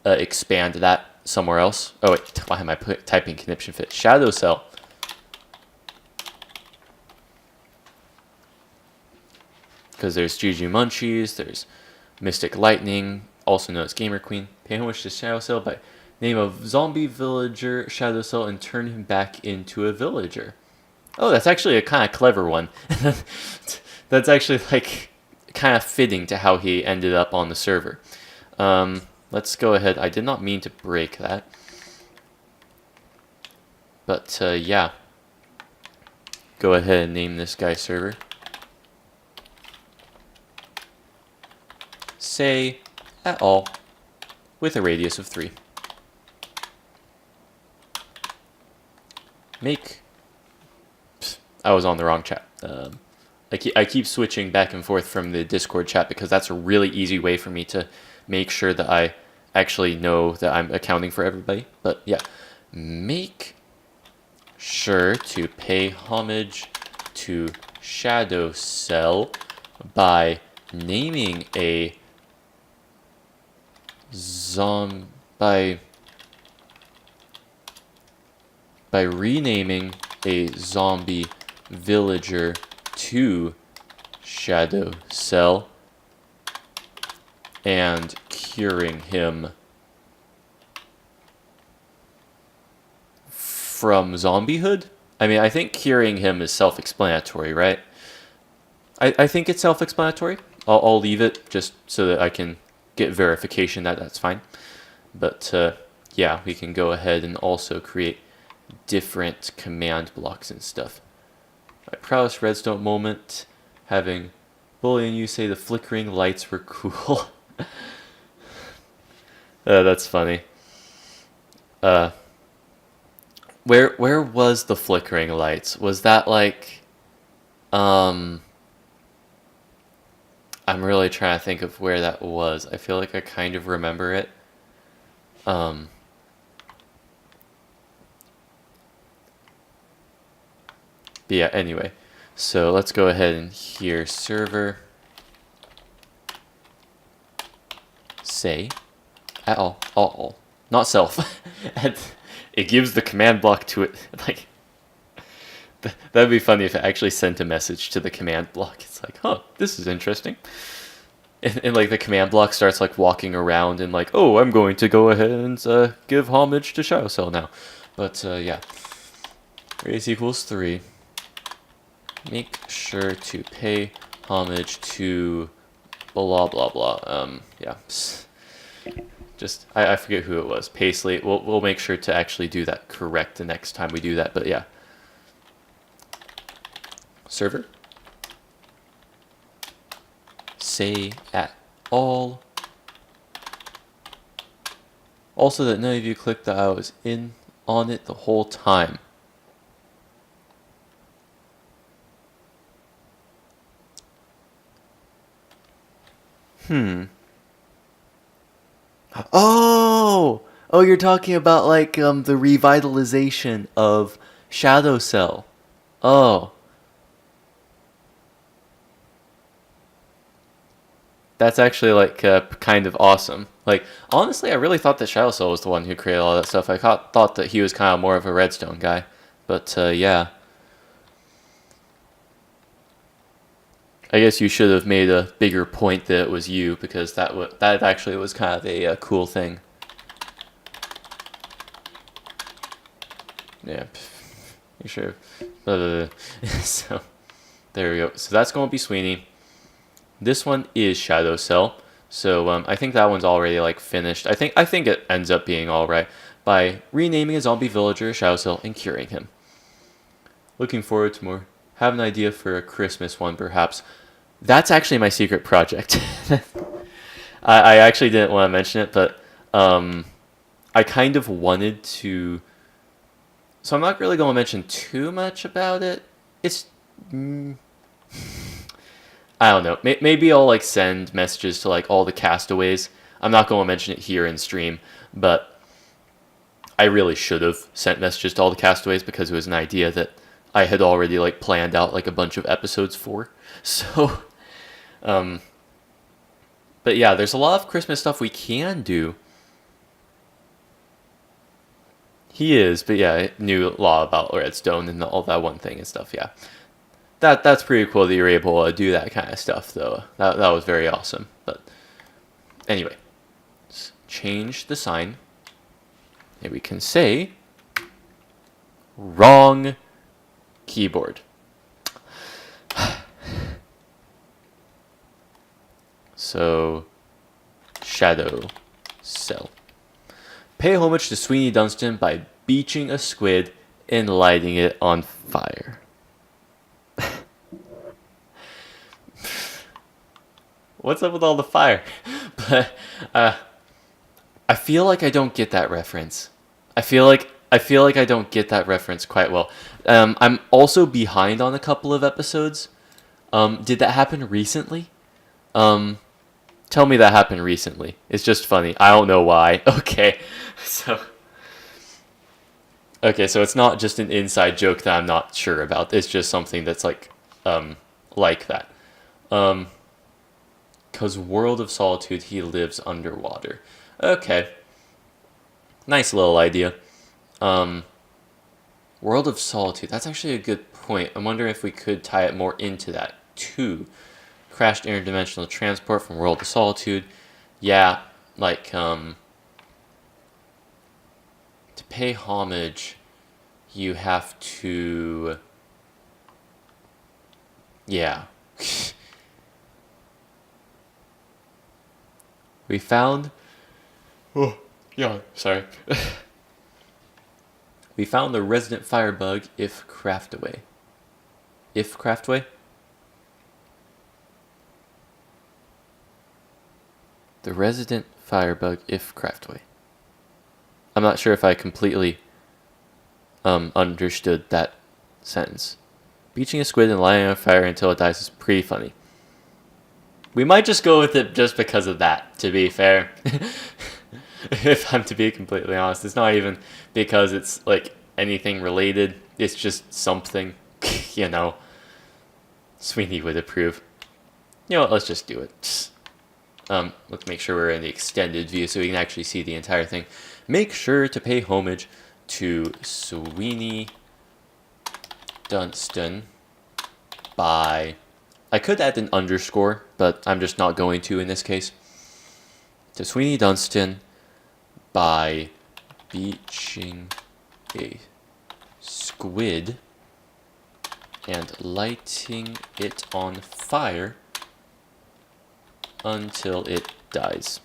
expand that somewhere else. Oh wait, why am I typing conniption fit? Shadow Cell. Because there's Juju Munchies, there's Mystic Lightning, also known as Gamer Queen. Pay homage to Shadow Cell by name of zombie villager Shadow Cell and turn him back into a villager. Oh, that's actually a kind of clever one. That's actually like kind of fitting to how he ended up on the server. Let's go ahead. I did not mean to break that. But yeah. Go ahead and name this guy server. Say at all with a radius of 3. Make... I was on the wrong chat. I keep switching back and forth from the Discord chat because that's a really easy way for me to make sure that I actually know that I'm accounting for everybody. But yeah, make sure to pay homage to Shadow Cell by naming a by renaming a zombie villager to Shadow Cell and curing him from zombiehood. I mean, I think curing him is self-explanatory, right? I think it's self-explanatory. I'll leave it just so that I can get verification that that's fine. But yeah, we can go ahead and also create different command blocks and stuff. My proudest redstone moment, having Bully and you say the flickering lights were cool. That's funny. Where was the flickering lights? Was that like I'm really trying to think of where that was. I feel like I kind of remember it. But yeah, anyway. So let's go ahead and here server say at all. Not self. It gives the command block to it. Like that'd be funny if it actually sent a message to the command block. It's like, huh, this is interesting. And like the command block starts like walking around and like, oh, I'm going to go ahead and give homage to Shadow Cell now. But yeah, raise equals 3. make sure to pay homage to blah blah blah. Yeah. Just I forget who it was. Paisley. We'll make sure to actually do that correct the next time we do that. But yeah. Server. Say at all. Also that none of you clicked that I was in on it the whole time. Oh! Oh, you're talking about like the revitalization of Shadow Cell. Oh. That's actually like kind of awesome. Like honestly, I really thought that Shadow Cell was the one who created all that stuff. I thought that he was kind of more of a Redstone guy. But yeah. I guess you should have made a bigger point that it was you, because that actually was kind of a cool thing. Yeah, you sure? So there we go. So that's going to be Sweeney. This one is Shadow Cell. So I think that one's already like finished. I think it ends up being all right by renaming a zombie villager Shadow Cell and curing him. Looking forward to more. Have an idea for a Christmas one, perhaps. That's actually my secret project. I actually didn't want to mention it, but I kind of wanted to. So I'm not really going to mention too much about it. It's. I don't know. Maybe I'll like send messages to like all the castaways. I'm not going to mention it here in stream, but I really should have sent messages to all the castaways because it was an idea that I had already like planned out like a bunch of episodes for. So, but yeah, there's a lot of Christmas stuff we can do. He is, but yeah, I knew a lot about Redstone and all that one thing and stuff. Yeah, that's pretty cool that you're able to do that kind of stuff, though. That was very awesome. But anyway, let's change the sign, and we can say wrong keyboard. So, Shadow Cell. Pay homage to Sweeney Dunstan by beaching a squid and lighting it on fire. What's up with all the fire? But I feel like I don't get that reference. I feel like I don't get that reference quite well. I'm also behind on a couple of episodes. Did that happen recently? Tell me that happened recently. It's just funny. I don't know why. Okay. So it's not just an inside joke that I'm not sure about. It's just something that's like that. 'Cause World of Solitude, he lives underwater. Okay. Nice little idea. World of Solitude. That's actually a good point. I'm wondering if we could tie it more into that too. Crashed interdimensional transport from World of Solitude. Yeah, like to pay homage, you have to. Yeah. We found. Oh, yeah. Sorry. We found the resident firebug. If Craftaway. If Craftaway. The resident firebug, if Craftaway. I'm not sure if I completely understood that sentence. Beaching a squid and lighting on fire until it dies is pretty funny. We might just go with it just because of that, to be fair. If I'm to be completely honest. It's not even because it's like anything related. It's just something, you know. Sweeney would approve. You know what, let's just do it. Let's make sure we're in the extended view so we can actually see the entire thing. Make sure to pay homage to Sweeney Dunstan by... I could add an underscore, but I'm just not going to in this case. To Sweeney Dunstan by beaching a squid and lighting it on fire until it dies.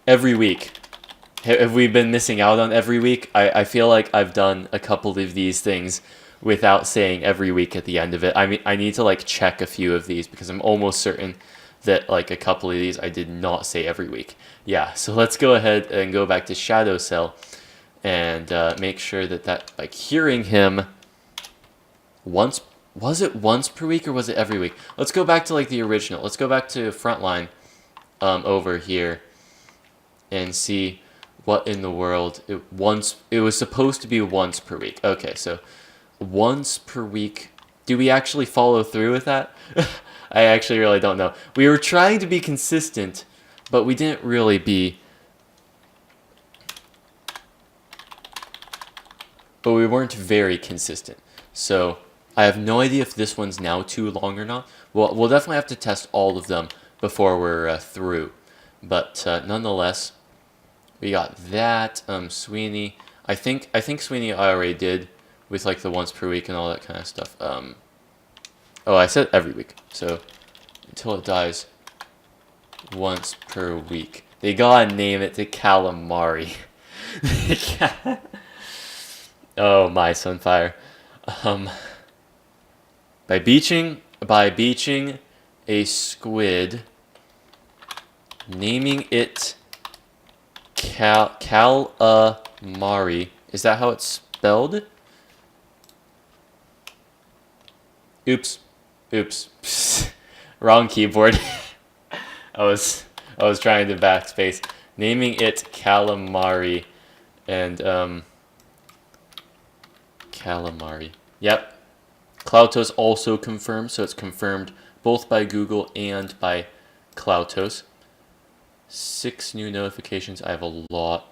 Every week. Have we been missing out on every week? I feel like I've done a couple of these things without saying every week at the end of it. I mean, I need to like check a few of these because I'm almost certain that like a couple of these I did not say every week. Yeah, so let's go ahead and go back to Shadow Cell and make sure that by curing him once, was it once per week or was it every week? Let's go back to like the original. Let's go back to Frontline over here and see what in the world it was supposed to be once per week. Okay, so once per week. Do we actually follow through with that? I actually really don't know. We were trying to be consistent, but we didn't really be. But we weren't very consistent. So I have no idea if this one's now too long or not. Well, we'll definitely have to test all of them before we're through. But nonetheless, we got that. Sweeney. I think Sweeney I already did with like the once per week and all that kind of stuff. Oh, I said every week. So until it dies once per week. They gotta name it to calamari. Oh my Sunfire. By beaching a squid, naming it calamari. Is that how it's spelled? Oops. Wrong keyboard. I was trying to backspace. Naming it calamari and calamari. Yep. Cloudtoast also confirmed, so it's confirmed both by Google and by Cloudtoast. 6 new notifications. I have a lot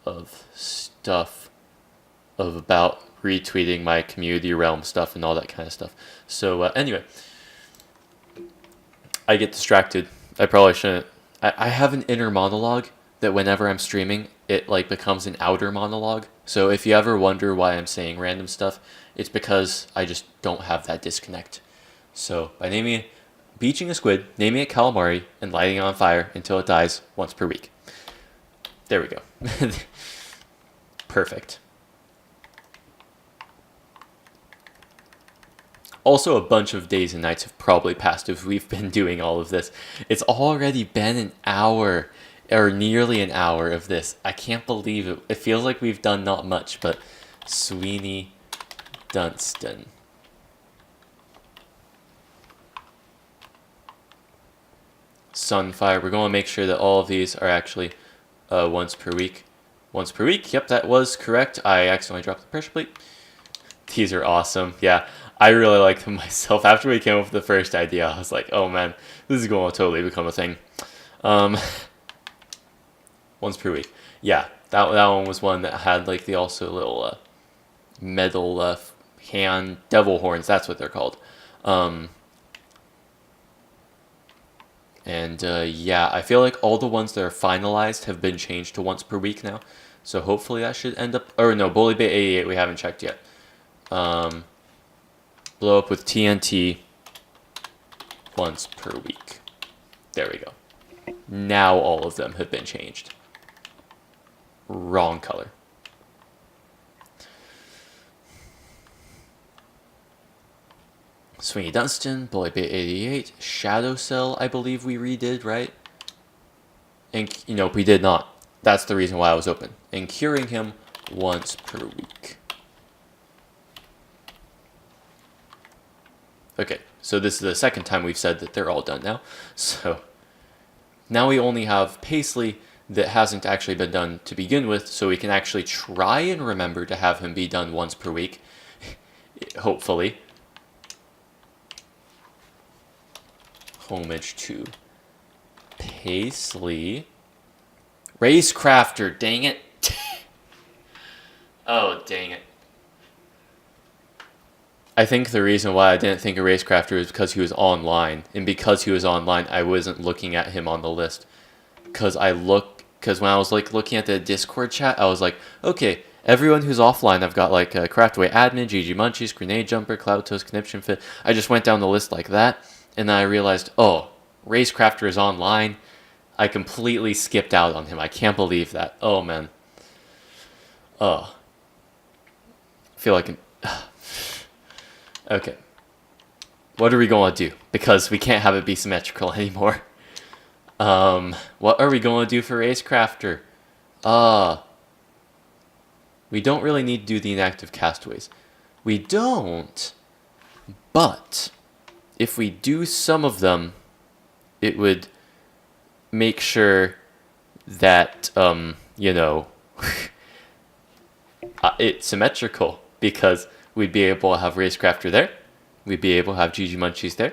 of stuff about retweeting my Community Realm stuff and all that kind of stuff. So anyway, I get distracted. I probably shouldn't. I have an inner monologue that whenever I'm streaming, it like becomes an outer monologue. So if you ever wonder why I'm saying random stuff, it's because I just don't have that disconnect. So by beaching a squid, naming it calamari, and lighting it on fire until it dies once per week. There we go. Perfect. Also, a bunch of days and nights have probably passed if we've been doing all of this. It's already been an hour, or nearly an hour of this. I can't believe it. It feels like we've done not much, but Sweeney Dunstan. Sunfire. We're going to make sure that all of these are actually once per week. Once per week. Yep, that was correct. I accidentally dropped the pressure plate. These are awesome. Yeah, I really like them myself. After we came up with the first idea, I was like, oh man, this is going to totally become a thing. Once per week. Yeah, that one was one that had like the also little metal hand devil horns. That's what they're called. Yeah, I feel like all the ones that are finalized have been changed to once per week now. So hopefully that should end up... Or no, Bully Bay 88 we haven't checked yet. Blow up with TNT once per week. There we go. Now all of them have been changed. Wrong color. Sweeney Dunstan, Bully Bay 88, Shadow Cell, I believe we redid, right? And, nope, we did not. That's the reason why I was open. And curing him once per week. Okay, so this is the second time we've said that they're all done now. So, now we only have Paisley that hasn't actually been done to begin with, so we can actually try and remember to have him be done once per week. Hopefully. Homage to Paisley. Racecrafter, dang it. Oh, dang it. I think the reason why I didn't think of Racecrafter is because he was online. And because he was online, I wasn't looking at him on the list. Because when I was like looking at the Discord chat, I was like, okay, everyone who's offline, I've got like Craftaway Admin, GG Munchies, Grenade Jumper, Cloud Toast, Conniption Fit. I just went down the list like that, and then I realized, oh, Racecrafter is online. I completely skipped out on him. I can't believe that. Oh, man. Oh. I feel like... Okay. What are we going to do? Because we can't have it be symmetrical anymore. What are we going to do for Racecrafter? We don't really need to do the inactive castaways. We don't. But if we do some of them, it would make sure that, you know, it's symmetrical, because we'd be able to have Racecrafter there. We'd be able to have GG Munchies there.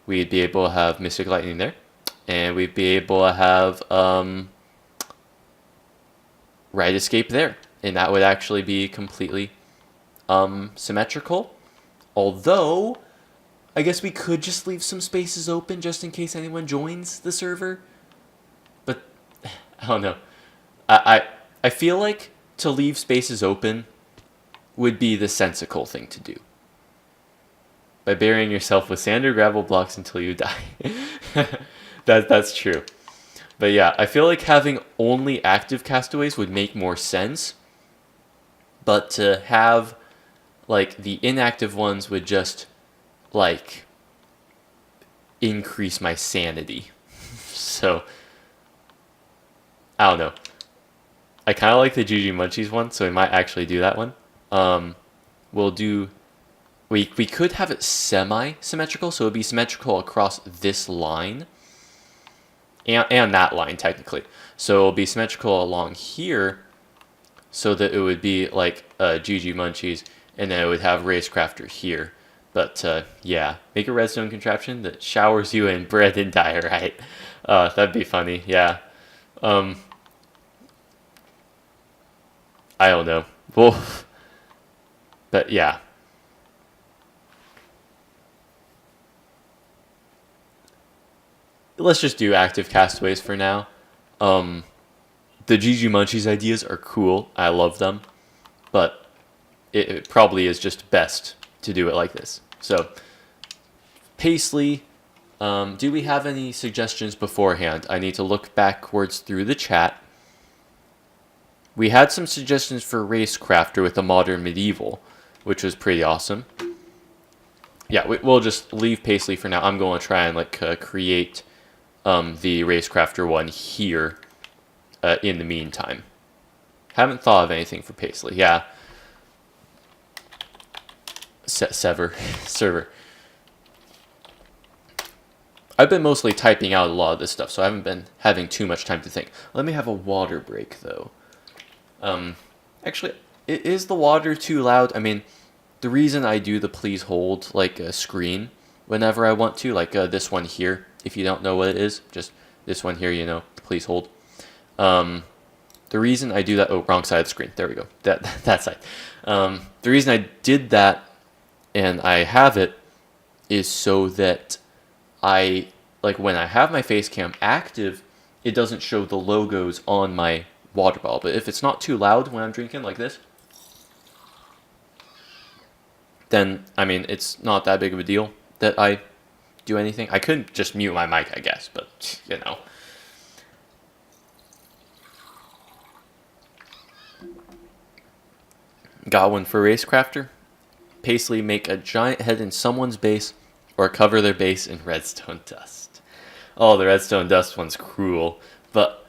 We'd be able to have Mystic Lightning there. And we'd be able to have Ride Escape there. And that would actually be completely symmetrical. Although, I guess we could just leave some spaces open just in case anyone joins the server. But, I don't know. I feel like to leave spaces open would be the sensical thing to do. By burying yourself with sand or gravel blocks until you die. That's true. But yeah, I feel like having only active castaways would make more sense. But to have, like, the inactive ones would just, like, increase my sanity. So, I don't know. I kind of like the GG Munchies one, so we might actually do that one. We'll do... We could have it semi-symmetrical, so it would be symmetrical across this line. And that line, technically. So it'll be symmetrical along here, so that it would be like GG Munchies, and then it would have Racecrafter here. But yeah, make a redstone contraption that showers you in bread and diorite. That'd be funny, yeah. I don't know. Well, but yeah. Let's just do active castaways for now. The GG Munchies ideas are cool. I love them. But it probably is just best to do it like this. So, Paisley, do we have any suggestions beforehand? I need to look backwards through the chat. We had some suggestions for Racecrafter with the Modern Medieval, which was pretty awesome. Yeah, we'll just leave Paisley for now. I'm going to try and like create the Racecrafter one here in the meantime. Haven't thought of anything for Paisley. Yeah. Server. I've been mostly typing out a lot of this stuff, so I haven't been having too much time to think. Let me have a water break, though. Actually, is the water too loud? I mean, the reason I do the please hold, like, a screen whenever I want to, like this one here, if you don't know what it is, just this one here, you know, please hold. The reason I do that, oh, wrong side of the screen, there we go, that side. The reason I did that, and I have it, is so that I, like, when I have my face cam active, it doesn't show the logos on my water bottle. But if it's not too loud when I'm drinking like this, then, I mean, it's not that big of a deal that I do anything. I could just mute my mic, I guess, but, you know. Got one for Racecrafter. Paisley, make a giant head in someone's base, or cover their base in redstone dust. Oh, the redstone dust one's cruel, but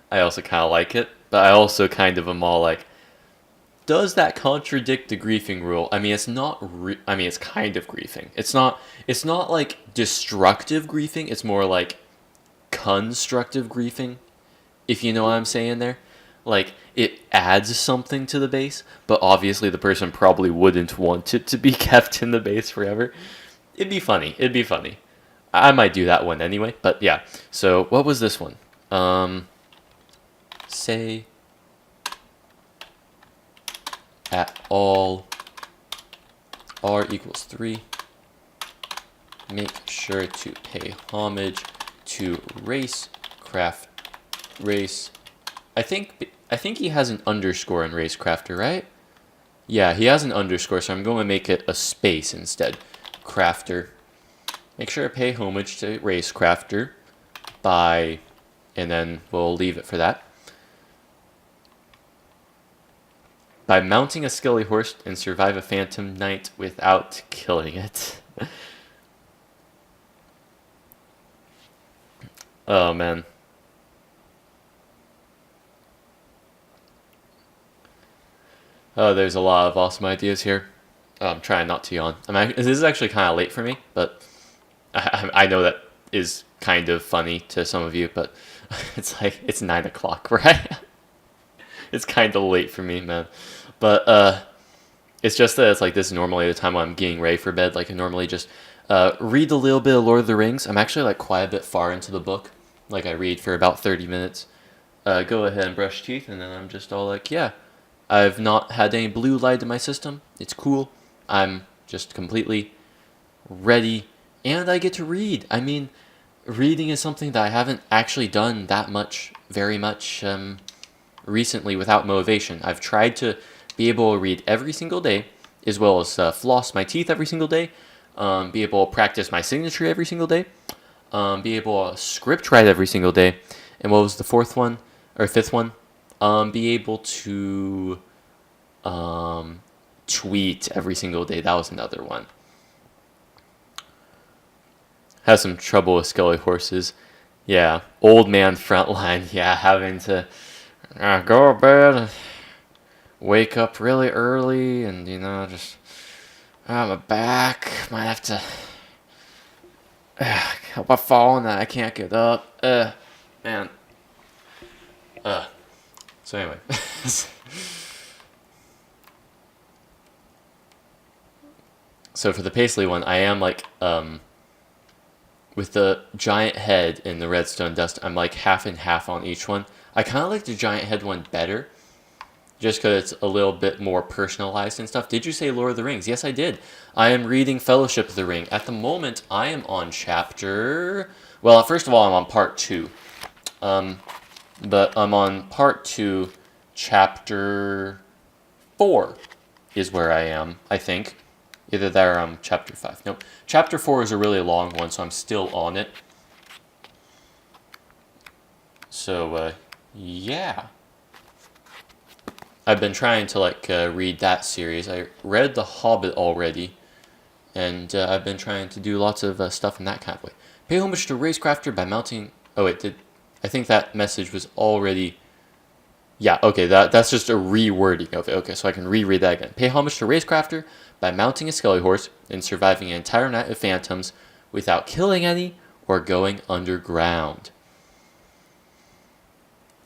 I also kind of like it. But I also kind of am all like, does that contradict the griefing rule? I mean, it's not. I mean, it's kind of griefing. It's not. It's not like destructive griefing. It's more like constructive griefing, if you know what I'm saying there. Like, it adds something to the base, but obviously the person probably wouldn't want it to be kept in the base forever. It'd be funny. It'd be funny. I might do that one anyway, but yeah. So, what was this one? Say at all r equals 3. Make sure to pay homage to race. I think I think he has an underscore in Racecrafter, right? Yeah, he has an underscore, so I'm going to make it a space instead. Crafter. Make sure to pay homage to Racecrafter by, and then we'll leave it for that. By mounting a skelly horse and survive a phantom knight without killing it. Oh, man. Oh, there's a lot of awesome ideas here. Oh, I'm trying not to yawn. This is actually kind of late for me, but I know that is kind of funny to some of you, but it's like, it's 9 o'clock, right? It's kind of late for me, man. But it's just that it's like this is normally the time when I'm getting ready for bed. Like I normally just read a little bit of Lord of the Rings. I'm actually like quite a bit far into the book. Like I read for about 30 minutes. Go ahead and brush teeth, and then I'm just all like, yeah, I've not had any blue light in my system. It's cool. I'm just completely ready, and I get to read. I mean, reading is something that I haven't actually done that much, very much recently without motivation. I've tried to be able to read every single day, as well as floss my teeth every single day, be able to practice my signature every single day, be able to script write every single day, and what was the fifth one? Be able to tweet every single day. That was another one. Has some trouble with skelly horses. Yeah, old man Frontline. Yeah, having to go to bed, wake up really early, and just my back might have to help I fall and I can't get up. Man. So anyway. So for the Paisley one, I am like with the giant head and the redstone dust, I'm like half and half on each one. I kind of like the giant head one better, just because it's a little bit more personalized and stuff. Did you say Lord of the Rings? Yes, I did. I am reading Fellowship of the Ring. At the moment, I am on chapter... Well, first of all, I'm on part 2. But I'm on part 2, chapter 4 is where I am, I think. Either that or I'm chapter 5. Nope. Chapter 4 is a really long one, so I'm still on it. So, yeah. I've been trying to, read that series. I read The Hobbit already, and I've been trying to do lots of stuff in that kind of way. Pay homage to Racecrafter by mounting... Oh, wait, I think that message was already... Yeah, okay, that's just a rewording of it. Okay, so I can reread that again. Pay homage to Racecrafter by mounting a skelly horse and surviving an entire night of phantoms without killing any or going underground.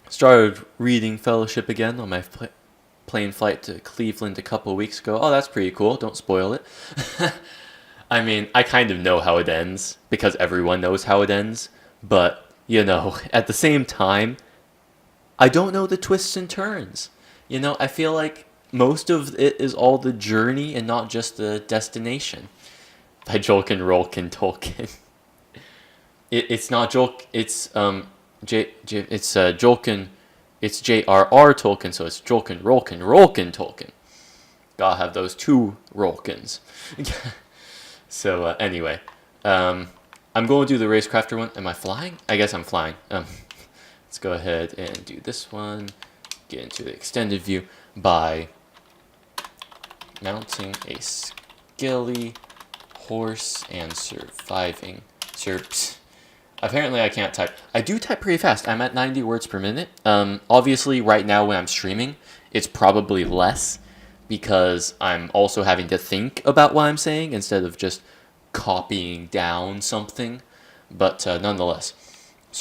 Started reading Fellowship again on my plane flight to Cleveland a couple of weeks ago. Oh, that's pretty cool. Don't spoil it. I mean, I kind of know how it ends because everyone knows how it ends. But, at the same time, I don't know the twists and turns. I feel like most of it is all the journey and not just the destination. By Jolkin Rolkin Tolkien. It's not Jolk. It's it's Jolkin. It's J.R.R. Tolkien, so it's Jolkin Rolkin Tolkien. Gotta have those two Rolkins. So anyway, I'm going to do the Racecrafter one. Am I flying? I guess I'm flying. Let's go ahead and do this one. Get into the extended view by mounting a skelly horse and surviving. Apparently I can't type. I do type pretty fast. I'm at 90 words per minute. Obviously, right now when I'm streaming, it's probably less because I'm also having to think about what I'm saying instead of just copying down something. But nonetheless,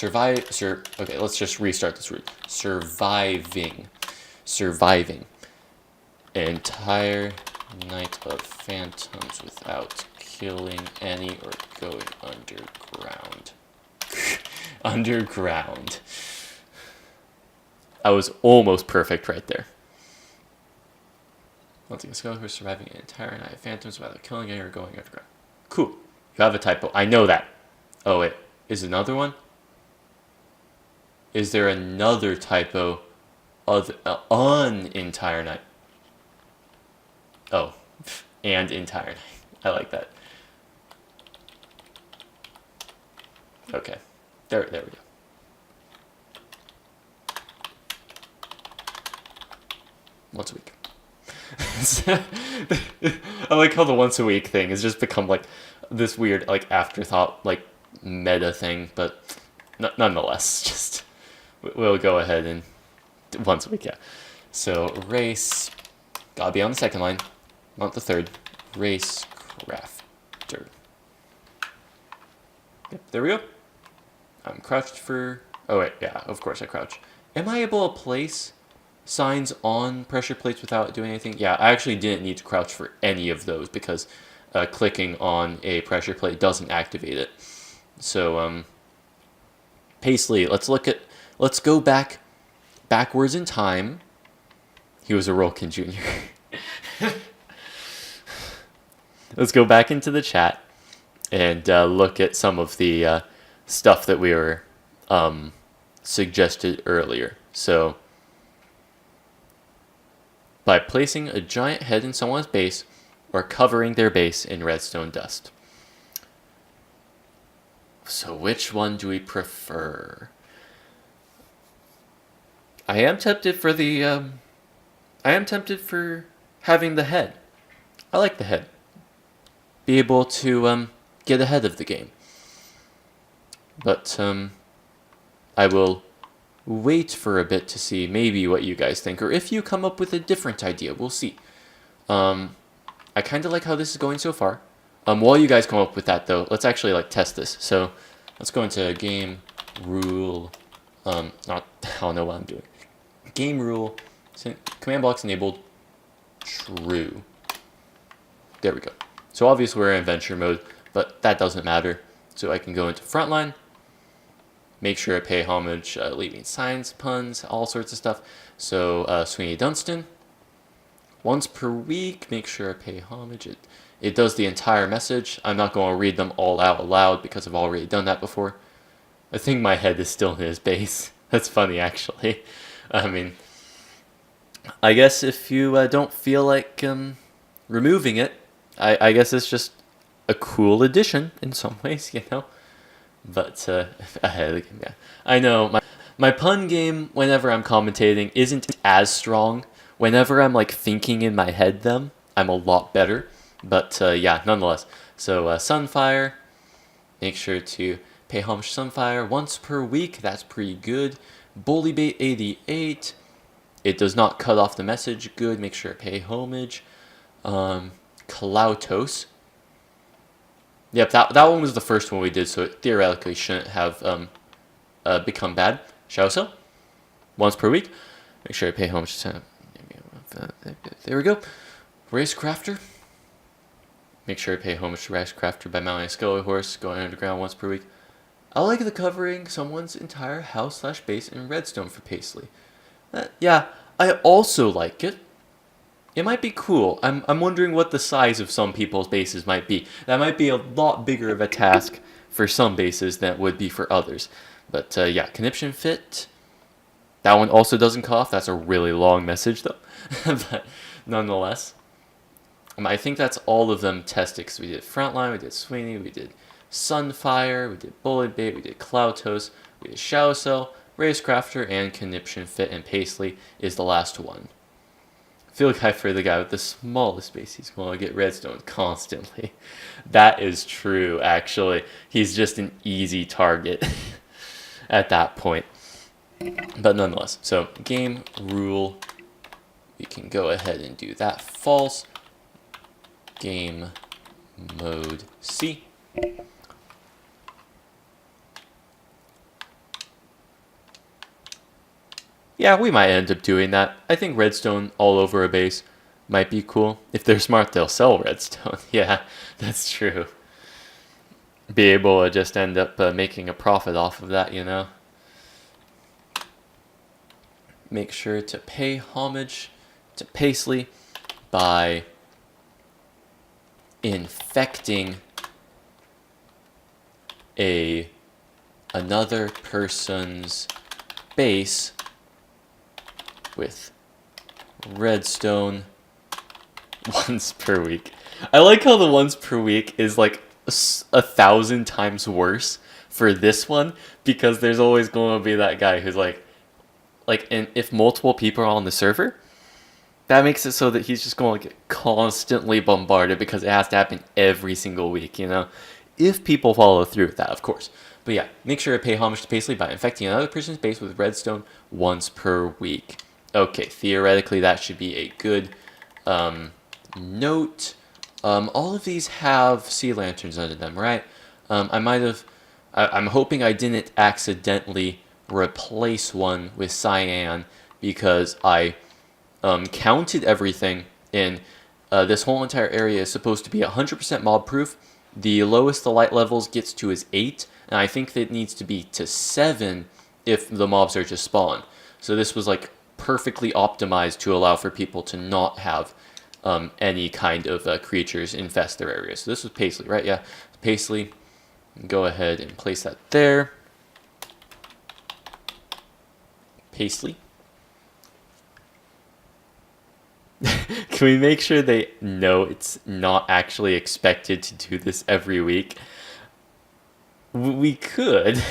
okay, let's just restart this route. Surviving. Entire night of phantoms without killing any or going underground. Underground. I was almost perfect right there. Once again, skeleton who's surviving an entire night of phantoms without killing any or going underground. Cool. You have a typo. I know that. Oh, wait. Is another one? Is there another typo an entire night. Oh, and entire night. I like that. Okay, there we go. Once a week. I like how the once a week thing has just become like this weird like afterthought like meta thing, but nonetheless, just we'll go ahead and once a week, yeah. So race, gotta be on the second line, not the third. Race crafter. Yep, there we go. I'm crouched for. Oh wait, yeah, of course I crouch. Am I able to place signs on pressure plates without doing anything? Yeah, I actually didn't need to crouch for any of those because clicking on a pressure plate doesn't activate it. So Paisley, let's go backwards in time. He was a Rolkin Jr. Let's go back into the chat and look at some of the stuff that we were suggested earlier. So by placing a giant head in someone's base or covering their base in redstone dust. So which one do we prefer? I am tempted for having the head. I like the head. Be able to get ahead of the game. But I will wait for a bit to see maybe what you guys think, or if you come up with a different idea, we'll see. I kind of like how this is going so far. While you guys come up with that, though, let's actually like test this. So let's go into game rule. I don't know what I'm doing. Game rule. Command blocks enabled. True. There we go. So obviously we're in adventure mode, but that doesn't matter. So I can go into Frontline. Make sure I pay homage, leaving signs, puns, all sorts of stuff. So Sweeney Dunstan. Once per week, make sure I pay homage. It does the entire message. I'm not going to read them all out loud because I've already done that before. I think my head is still in his base. That's funny, actually. I mean, I guess if you don't feel like removing it, I guess it's just a cool addition in some ways, you know? But ahead of the game, yeah. I know, my pun game, whenever I'm commentating, isn't as strong. Whenever I'm like thinking in my head them, I'm a lot better. But yeah, nonetheless. So Sunfire, make sure to pay homage to Sunfire once per week. That's pretty good. Bullybait88, it does not cut off the message. Good, make sure to pay homage. Klautos. Yep, that one was the first one we did, so it theoretically shouldn't have become bad. Shaoso, once per week. Make sure to pay homage to. There we go. Racecrafter. Make sure to pay homage to Racecrafter by mounting a skeleton horse, going underground once per week. I like the covering someone's entire house/base in redstone for Paisley. Yeah, I also like it. It might be cool. I'm wondering what the size of some people's bases might be. That might be a lot bigger of a task for some bases than it would be for others. But yeah, conniption fit. That one also doesn't cut off. That's a really long message though. But nonetheless, I think that's all of them tested. Because we did Frontline, we did Sweeney, we did Sunfire, we did Bullet Bait, we did Klautos, we did Shadow Cell, Racecrafter, and Conniption Fit, and Paisley is the last one. I feel like for the guy with the smallest base, he's going to get redstone constantly. That is true, actually. He's just an easy target at that point. But nonetheless, so game rule, we can go ahead and do that. False. Game mode C. Yeah, we might end up doing that. I think redstone all over a base might be cool. If they're smart, they'll sell redstone. Yeah, that's true. Be able to just end up making a profit off of that, you know? Make sure to pay homage to Paisley by infecting another person's base with redstone once per week. I like how the once per week is like 1,000 times worse for this one, because there's always going to be that guy who's and if multiple people are on the server, that makes it so that he's just going to get constantly bombarded because it has to happen every single week, you know? If people follow through with that, of course. But yeah, make sure to pay homage to Paisley by infecting another person's base with redstone once per week. Okay, theoretically that should be a good note. All of these have sea lanterns under them, right? I'm hoping I didn't accidentally replace one with cyan, because I counted everything, and this whole entire area is supposed to be 100% mob proof. The lowest the light levels gets to is 8, and I think that it needs to be to 7 if the mobs are to spawn. So this was like perfectly optimized to allow for people to not have any kind of creatures infest their area. So this was Paisley, right? Yeah, Paisley. Go ahead and place that there. Paisley. Can we make sure they know it's not actually expected to do this every week? We could.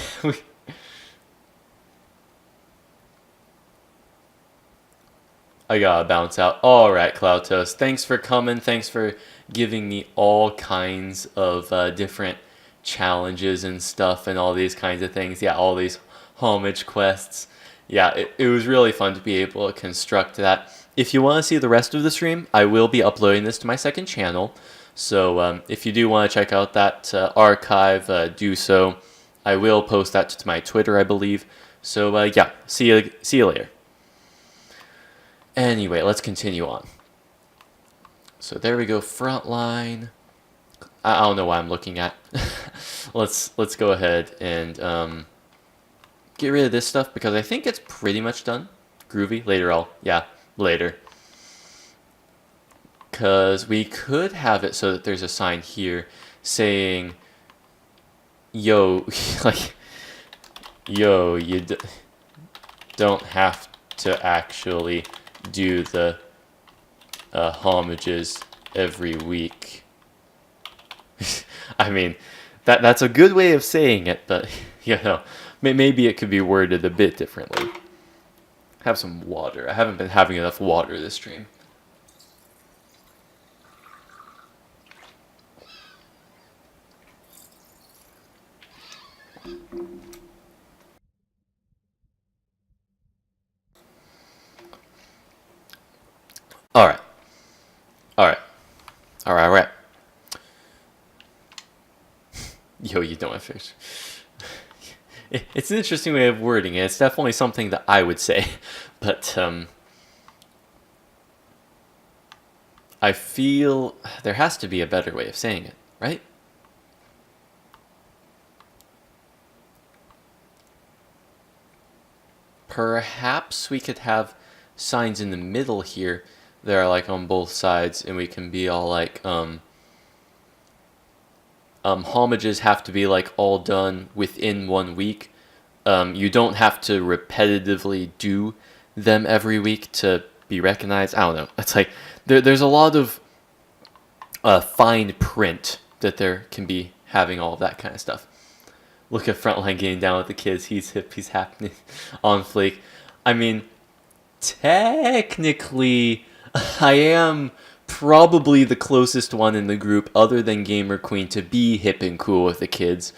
I gotta bounce out. Alright, Cloud Toast. Thanks for coming. Thanks for giving me all kinds of different challenges and stuff and all these kinds of things. Yeah, all these homage quests. Yeah, it was really fun to be able to construct that. If you want to see the rest of the stream, I will be uploading this to my second channel. So if you do want to check out that archive, do so. I will post that to my Twitter, I believe. So yeah, see you later. Anyway, let's continue on. So there we go, Frontline. I don't know why I'm looking at. Let's go ahead and get rid of this stuff, because I think it's pretty much done. Groovy. Later. Because we could have it so that there's a sign here saying, yo, yo, you don't have to actually do the homages every week. I mean, that's a good way of saying it, but, you know, maybe it could be worded a bit differently. Have some water. I haven't been having enough water this stream. Alright. Yo, you don't have fish. It's an interesting way of wording it. It's definitely something that I would say. But, I feel there has to be a better way of saying it, right? Perhaps we could have signs in the middle here that are like on both sides, and we can be all like, homages have to be like all done within 1 week. You don't have to repetitively do them every week to be recognized. I don't know. It's like there's a lot of fine print that there can be having all of that kind of stuff. Look at Frontline getting down with the kids. He's hip. He's happening on fleek. I mean, technically, I am probably the closest one in the group, other than Gamer Queen, to be hip and cool with the kids.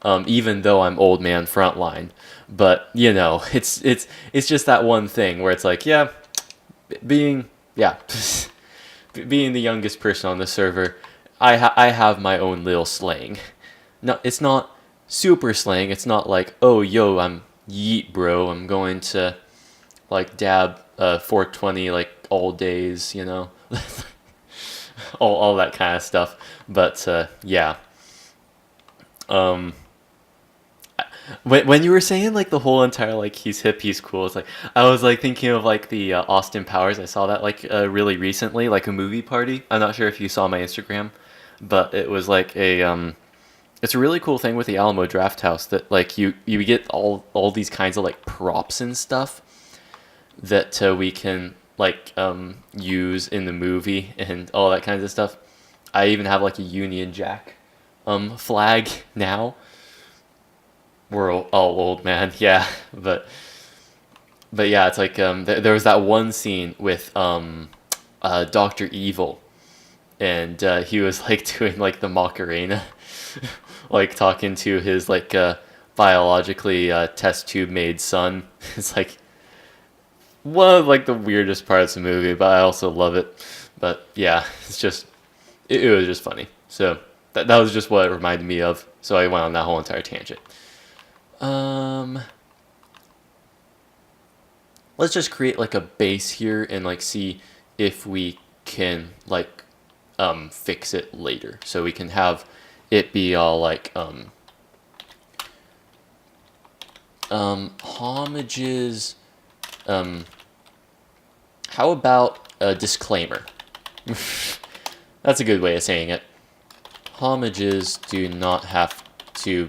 Even though I'm old man Frontline. But, you know, it's just that one thing where it's like, yeah, being the youngest person on the server, I have my own little slang. No, it's not super slang. It's not like, oh, yo, I'm yeet, bro. I'm going to, like, dab 420, like, all days, you know? all that kind of stuff. But, yeah. When you were saying like the whole entire like he's hip, he's cool, it's like I was like thinking of like the Austin Powers. I saw that like really recently, like a movie party. I'm not sure if you saw my Instagram, but it was like a it's a really cool thing with the Alamo Draft House that like you get all these kinds of like props and stuff that we can like use in the movie and all that kinds of stuff. I even have like a Union Jack flag now. We're all old, man. Yeah, but yeah, it's like there was that one scene with Dr. Evil, and he was like doing like the Macarena, like talking to his like biologically test tube made son. It's like one of like the weirdest parts of the movie, but I also love it. But yeah, it's just it was just funny. So that was just what it reminded me of. So I went on that whole entire tangent. Let's just create like a base here and like see if we can like fix it later. So we can have it be all like homages. How about a disclaimer? That's a good way of saying it. Homages do not have to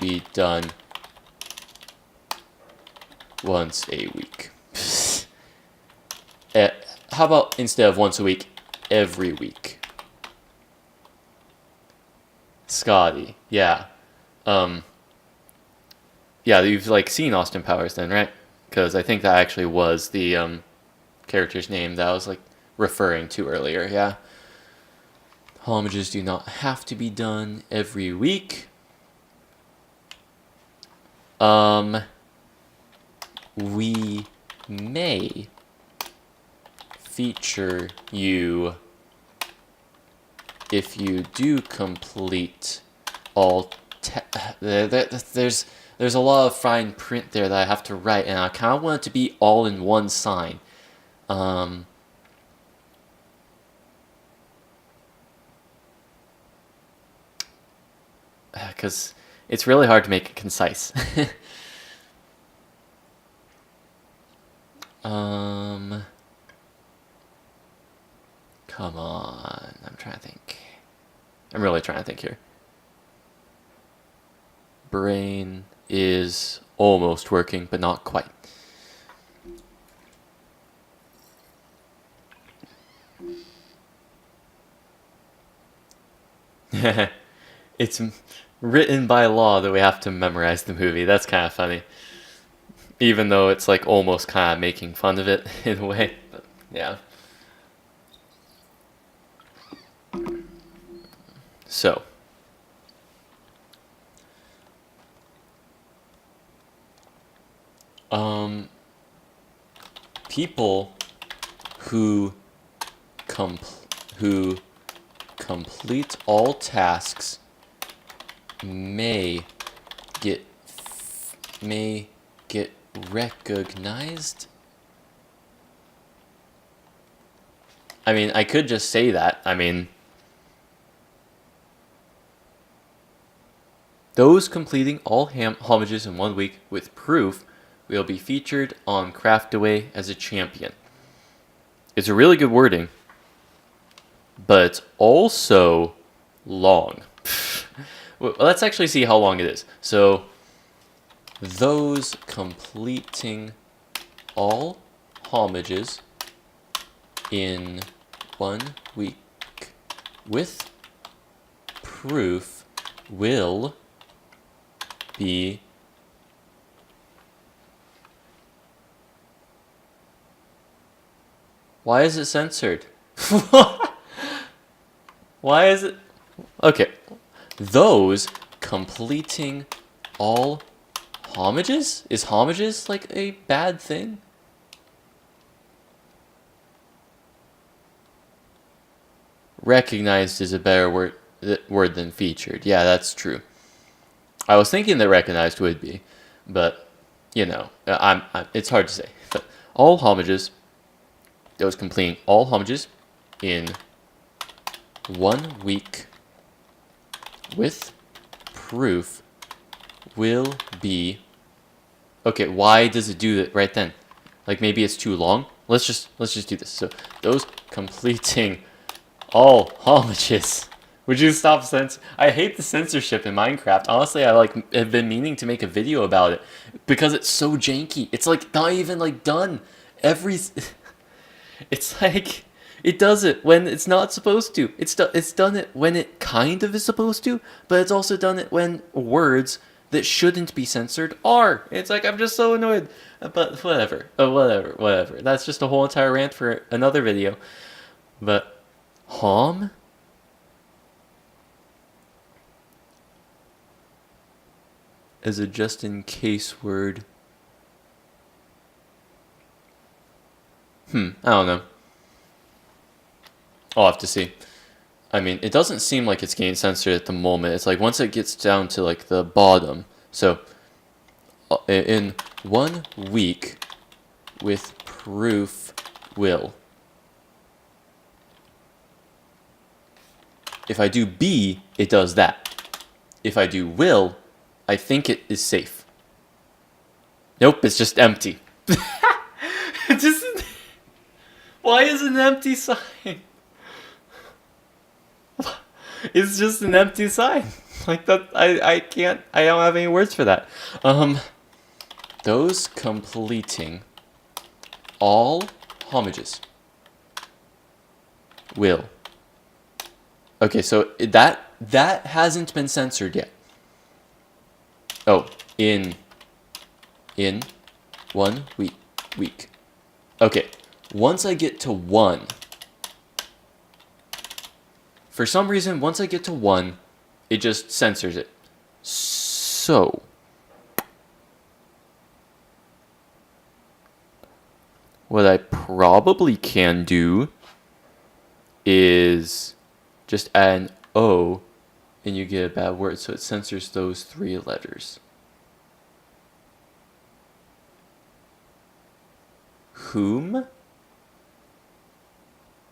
be done once a week. How about instead of once a week, every week? Scotty, yeah. Yeah, you've like seen Austin Powers then, right? Because I think that actually was the character's name that I was like referring to earlier, yeah. Homages do not have to be done every week. We may feature you if you do complete all there's a lot of fine print there that I have to write, and I kind of want it to be all in one sign. Because it's really hard to make it concise. Come on. I'm trying to think. I'm really trying to think here. Brain is almost working, but not quite. It's written by law that we have to memorize the movie. That's kind of funny. Even though it's like almost kind of making fun of it in a way. But yeah. So. People who complete all tasks may get recognized. I mean, I could just say that. I mean, those completing all homages in 1 week with proof will be featured on Craftaway as a champion. It's a really good wording, but it's also long. Well, let's actually see how long it is. So, those completing all homages in 1 week with proof will be Why is it censored? Why is it? Okay. Those completing all homages? Is homages like a bad thing? Recognized is a better word than featured. Yeah, that's true. I was thinking that recognized would be, but you know, it's hard to say. But all homages, those completing all homages in 1 week with proof will be. Okay, why does it do it right then? Like maybe it's too long. Let's just do this. So those completing all homages Would you stop I hate the censorship in Minecraft. Honestly, I like have been meaning to make a video about it because it's so janky. It's like not even like done. Every it's like it does it when it's not supposed to. It's done it when it kind of is supposed to, but it's also done it when words that shouldn't be censored are. It's like I'm just so annoyed. But whatever. Whatever. That's just a whole entire rant for another video. But hom as a just in case word. I don't know. I'll have to see. I mean, it doesn't seem like it's getting censored at the moment. It's like once it gets down to like the bottom. So, in 1 week with proof will. If I do B, it does that. If I do will, I think it is safe. Nope, it's just empty. It just... Why is it an empty sign? It's just an empty sign. Like that, I can't, I don't have any words for that. Those completing all homages will. Okay, so that hasn't been censored yet. Oh, in 1 week. Okay, once I get to 1, for some reason, once I get to 1, it just censors it. So, what I probably can do is just add an O and you get a bad word, so it censors those 3 letters. Whom?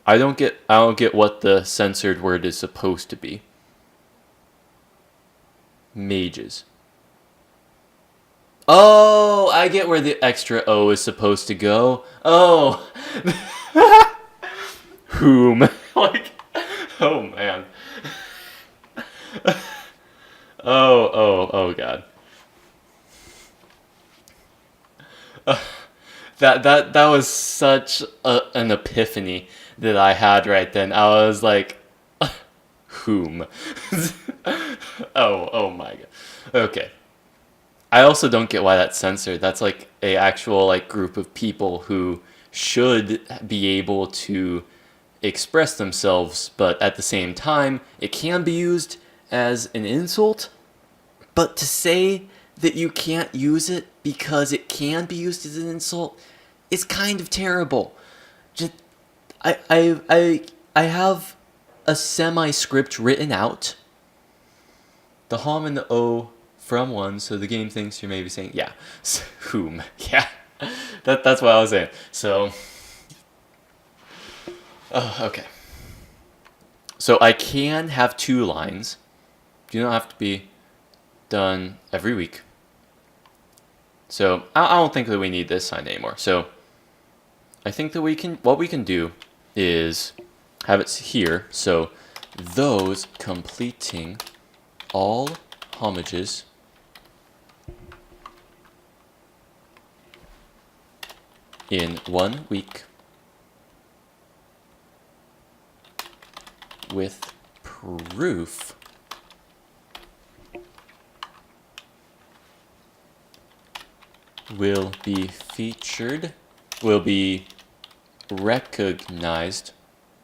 I don't get what the censored word is supposed to be. Mages. Oh, I get where the extra O is supposed to go. Oh. Whom? Like, oh man. Oh god. That was such an epiphany that I had right then. I was like, whom? Oh my god. Okay. I also don't get why that's censored. That's like a actual like group of people who should be able to express themselves, but at the same time, it can be used as an insult. But to say that you can't use it because it can be used as an insult is kind of terrible. Just, I have a semi-script written out. The hom and the O from 1, so the game thinks you're maybe saying, yeah, whom, yeah. That's what I was saying. So, okay. So I can have 2 lines. Do not have to be done every week. So I don't think that we need this sign anymore. So I think that what we can do is have it here. So those completing all homages in 1 week with proof will be featured, will be recognized.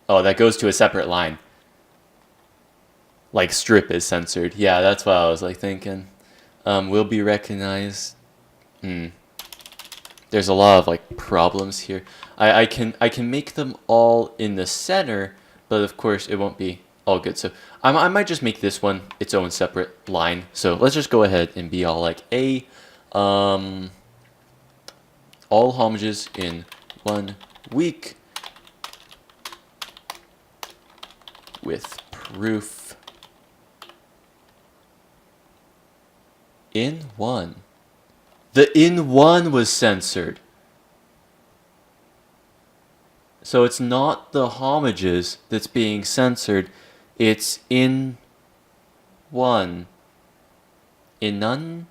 Oh, that goes to a separate line. Like strip is censored. Yeah, that's what I was like thinking. Will be recognized. There's a lot of like problems here. I can make them all in the center, but of course it won't be all good. So I might just make this one its own separate line. So let's just go ahead and be all like all homages in 1 week with proof in 1. The in 1 was censored. So it's not the homages that's being censored, It's in one. Inun?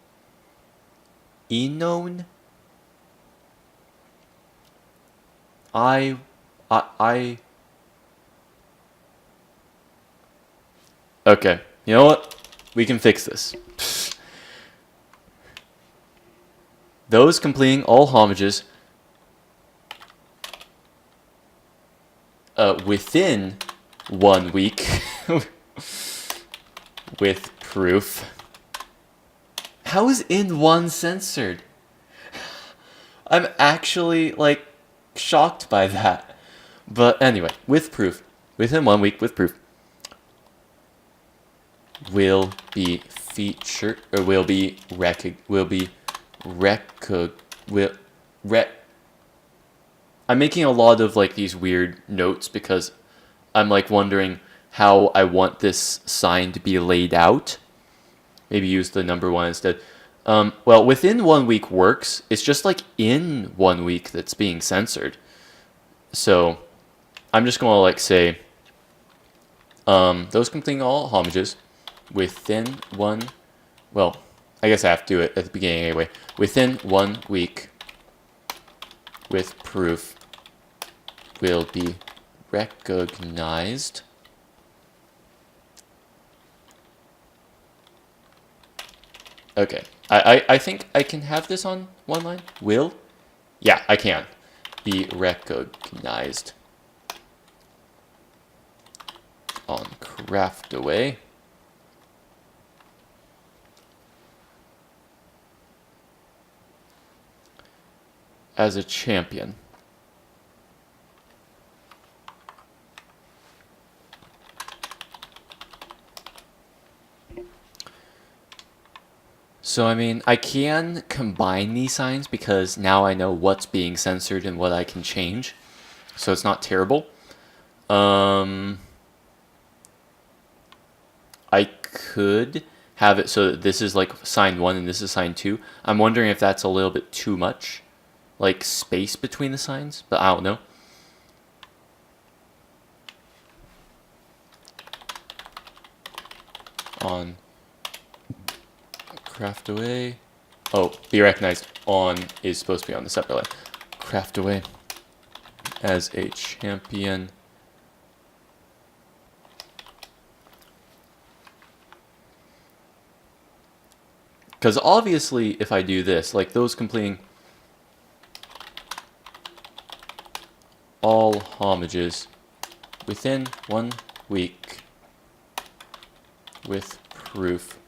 Enon? I. Okay, you know what? We can fix this. Those completing all homages within 1 week with proof. How is in one censored? I'm actually, like, shocked by that. But anyway, with proof, within 1 week with proof, will be featured, or will be I'm making a lot of, like, these weird notes because I'm, like, wondering how I want this sign to be laid out. Maybe use the number 1 instead. Well, within 1 week works. It's just, like, in 1 week that's being censored. So I'm just going to, like, say, those completing all homages within 1, well, I guess I have to do it at the beginning anyway. Within 1 week with proof will be recognized. Okay, I think I can have this on one line. Will? Yeah, I can. Be recognized on Craftaway as a champion. So, I mean, I can combine these signs because now I know what's being censored and what I can change. So it's not terrible. I could have it so that this is like sign 1 and this is sign 2. I'm wondering if that's a little bit too much, like space between the signs, but I don't know. On Craftaway. Oh, be recognized on is supposed to be on the separate line. Craftaway as a champion. Because obviously, if I do this, like those completing all homages within 1 week with proof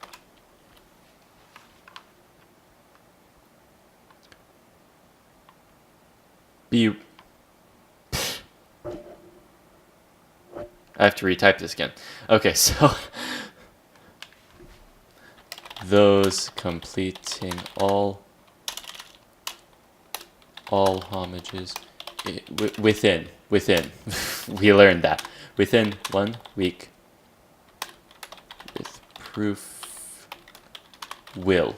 be... I have to retype this again. Okay, so those completing all homages within we learned that within 1 week with proof will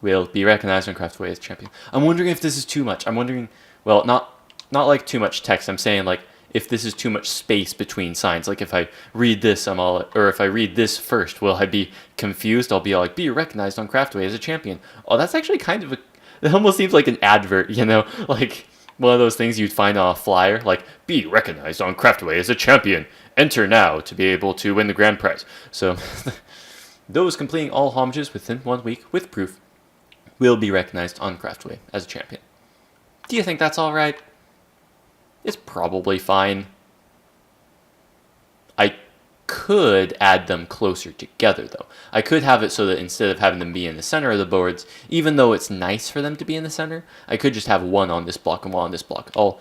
be recognized on Craftaway as champion. I'm wondering if this is too much. I'm wondering, well, not like too much text. I'm saying like if this is too much space between signs. Like if I read this, or if I read this first, will I be confused? I'll be like, be recognized on Craftaway as a champion. Oh, that's actually kind of it almost seems like an advert, you know, like one of those things you'd find on a flyer, like be recognized on Craftaway as a champion. Enter now to be able to win the grand prize. So those completing all homages within 1 week with proof will be recognized on Craftaway as a champion. Do you think that's all right? It's probably fine. I could add them closer together, though. I could have it so that instead of having them be in the center of the boards, even though it's nice for them to be in the center, I could just have one on this block and one on this block. I'll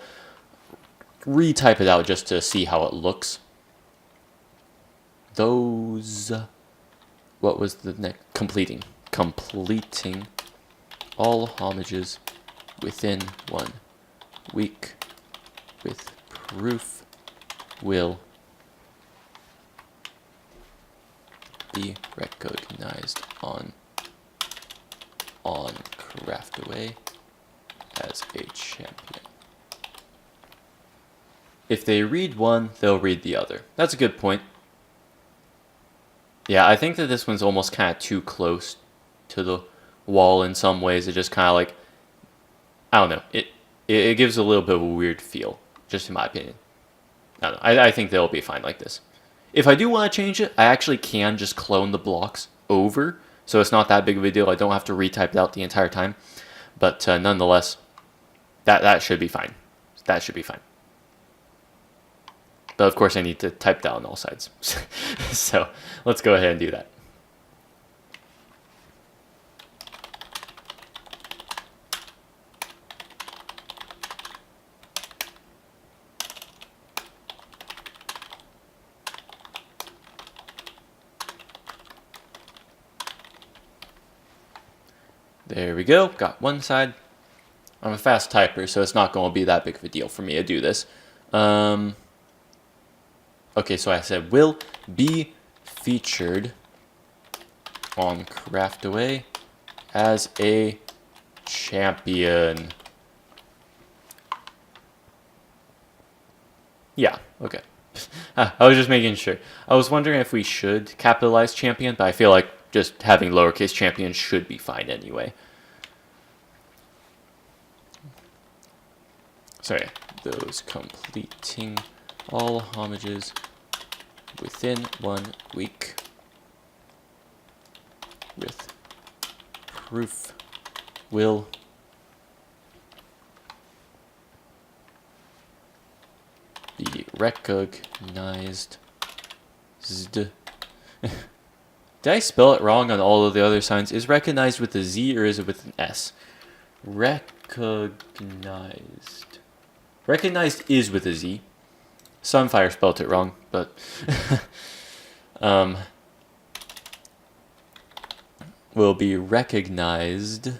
retype it out just to see how it looks. Those... What was the next? Completing all homages within 1 week with proof will be recognized on Craftaway as a champion. if they read one, they'll read the other. That's a good point. Yeah, I think that this one's almost kind of too close to the wall in some ways. It just kind of like, I don't know. It gives a little bit of a weird feel, just in my opinion. I don't know. I think they'll be fine like this. If I do want to change it, I actually can just clone the blocks over, so it's not that big of a deal. I don't have to retype it out the entire time. But nonetheless, that should be fine. That should be fine. But of course, I need to type that on all sides. So let's go ahead and do that. There we go. Got one side. I'm a fast typer, so it's not going to be that big of a deal for me to do this. Okay, so I said will be featured on Craftaway as a champion. Yeah, okay. I was just making sure. I was wondering if we should capitalize champion, but I feel like just having lowercase champion should be fine anyway. Sorry, those completing all homages within 1 week with proof will be recognized. Did I spell it wrong on all of the other signs? Is recognized with a Z or is it with an S? Recognized. Recognized is with a Z. Sunfire spelled it wrong, but will be recognized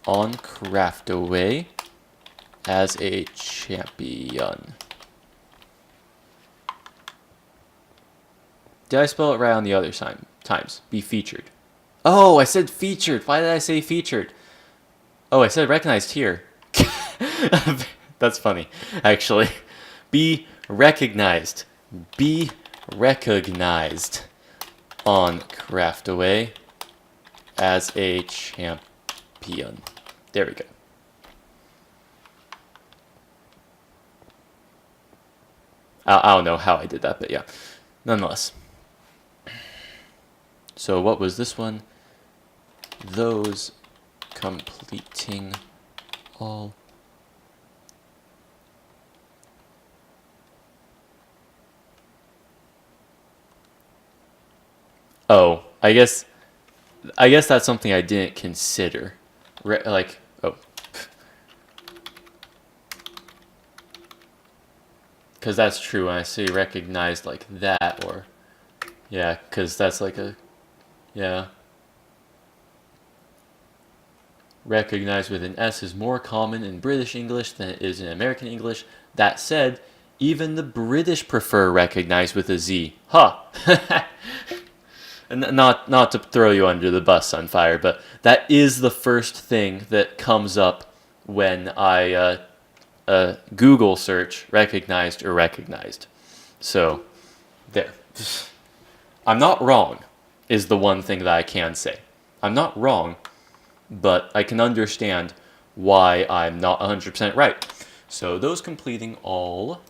on Craftaway as a champion. Did I spell it right on the other times? Be featured. Oh, I said featured. Why did I say featured? Oh, I said recognized here. That's funny, actually. Be recognized. Be recognized on Craftaway as a champion. There we go. I don't know how I did that, but yeah. Nonetheless. So what was this one? Those completing all Oh, I guess that's something I didn't consider. Like, oh. Because that's true when I say recognized like that, or yeah, because that's like a, yeah. Recognized with an S is more common in British English than it is in American English. That said, even the British prefer recognized with a Z. Huh. And not to throw you under the bus, Sunfire, but that is the first thing that comes up when I Google search recognized or recognized. So, there. I'm not wrong, is the one thing that I can say. I'm not wrong, but I can understand why I'm not 100% right. So those completing all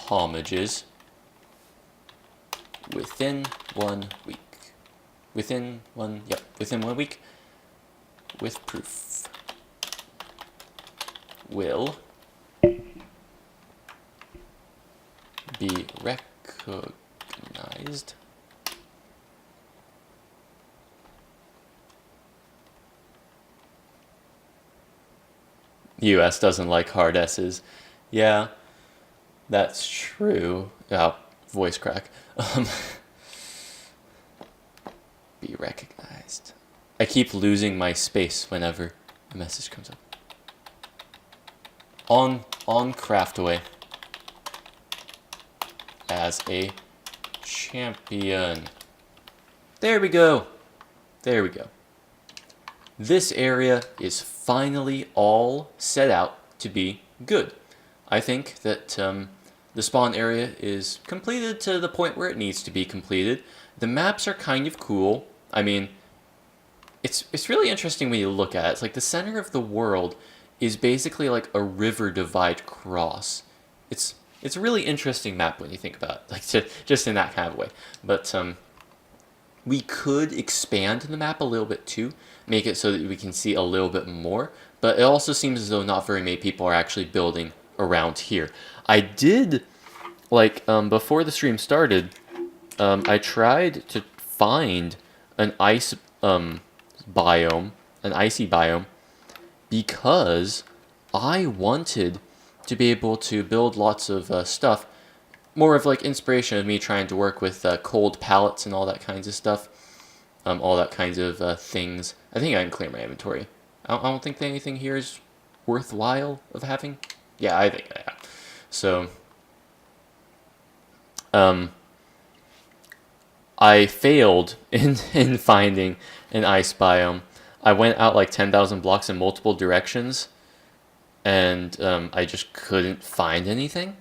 homages within 1 week. Within 1 week with proof will be recognized US doesn't like hard S's. Yeah, that's true. Oh, voice crack. Be recognized. I keep losing my space whenever a message comes up. On Craftaway as a champion. There we go. There we go. This area is finally all set out to be good. I think that the spawn area is completed to the point where it needs to be completed. The maps are kind of cool. I mean, it's really interesting when you look at it. It's like the center of the world is basically like a river divide cross. It's a really interesting map when you think about it, like just in that kind of way. But we could expand the map a little bit too, make it so that we can see a little bit more. But it also seems as though not very many people are actually building around here. I did, like, before the stream started, I tried to find an ice biome, an icy biome, because I wanted to be able to build lots of stuff. More of like inspiration of me trying to work with cold pallets and all that kinds of stuff. All that kinds of things. I think I can clear my inventory. I don't think anything here is worthwhile of having. Yeah, I think I have. So, I failed in finding an ice biome. I went out like 10,000 blocks in multiple directions, and I just couldn't find anything.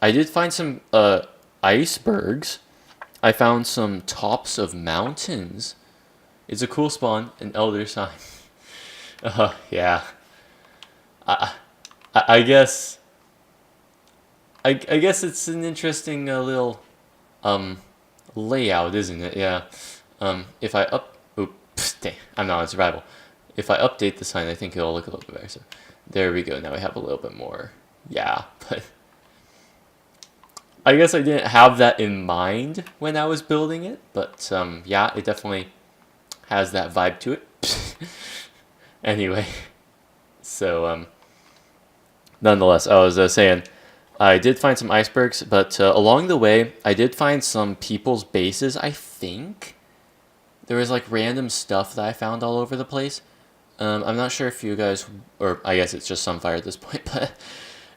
I did find some icebergs. I found some tops of mountains. It's a cool spawn, an elder sign. Yeah. I guess. I guess it's an interesting little layout, isn't it? Yeah. If I oops, dang, I'm not on survival. If I update the sign, I think it'll look a little bit better. So there we go. Now we have a little bit more. Yeah, but I guess I didn't have that in mind when I was building it, but yeah, it definitely has that vibe to it. Anyway, so nonetheless, I was saying I did find some icebergs, but along the way, I did find some people's bases. I think there was like random stuff that I found all over the place. I'm not sure if you guys, or I guess it's just Sunfire at this point, but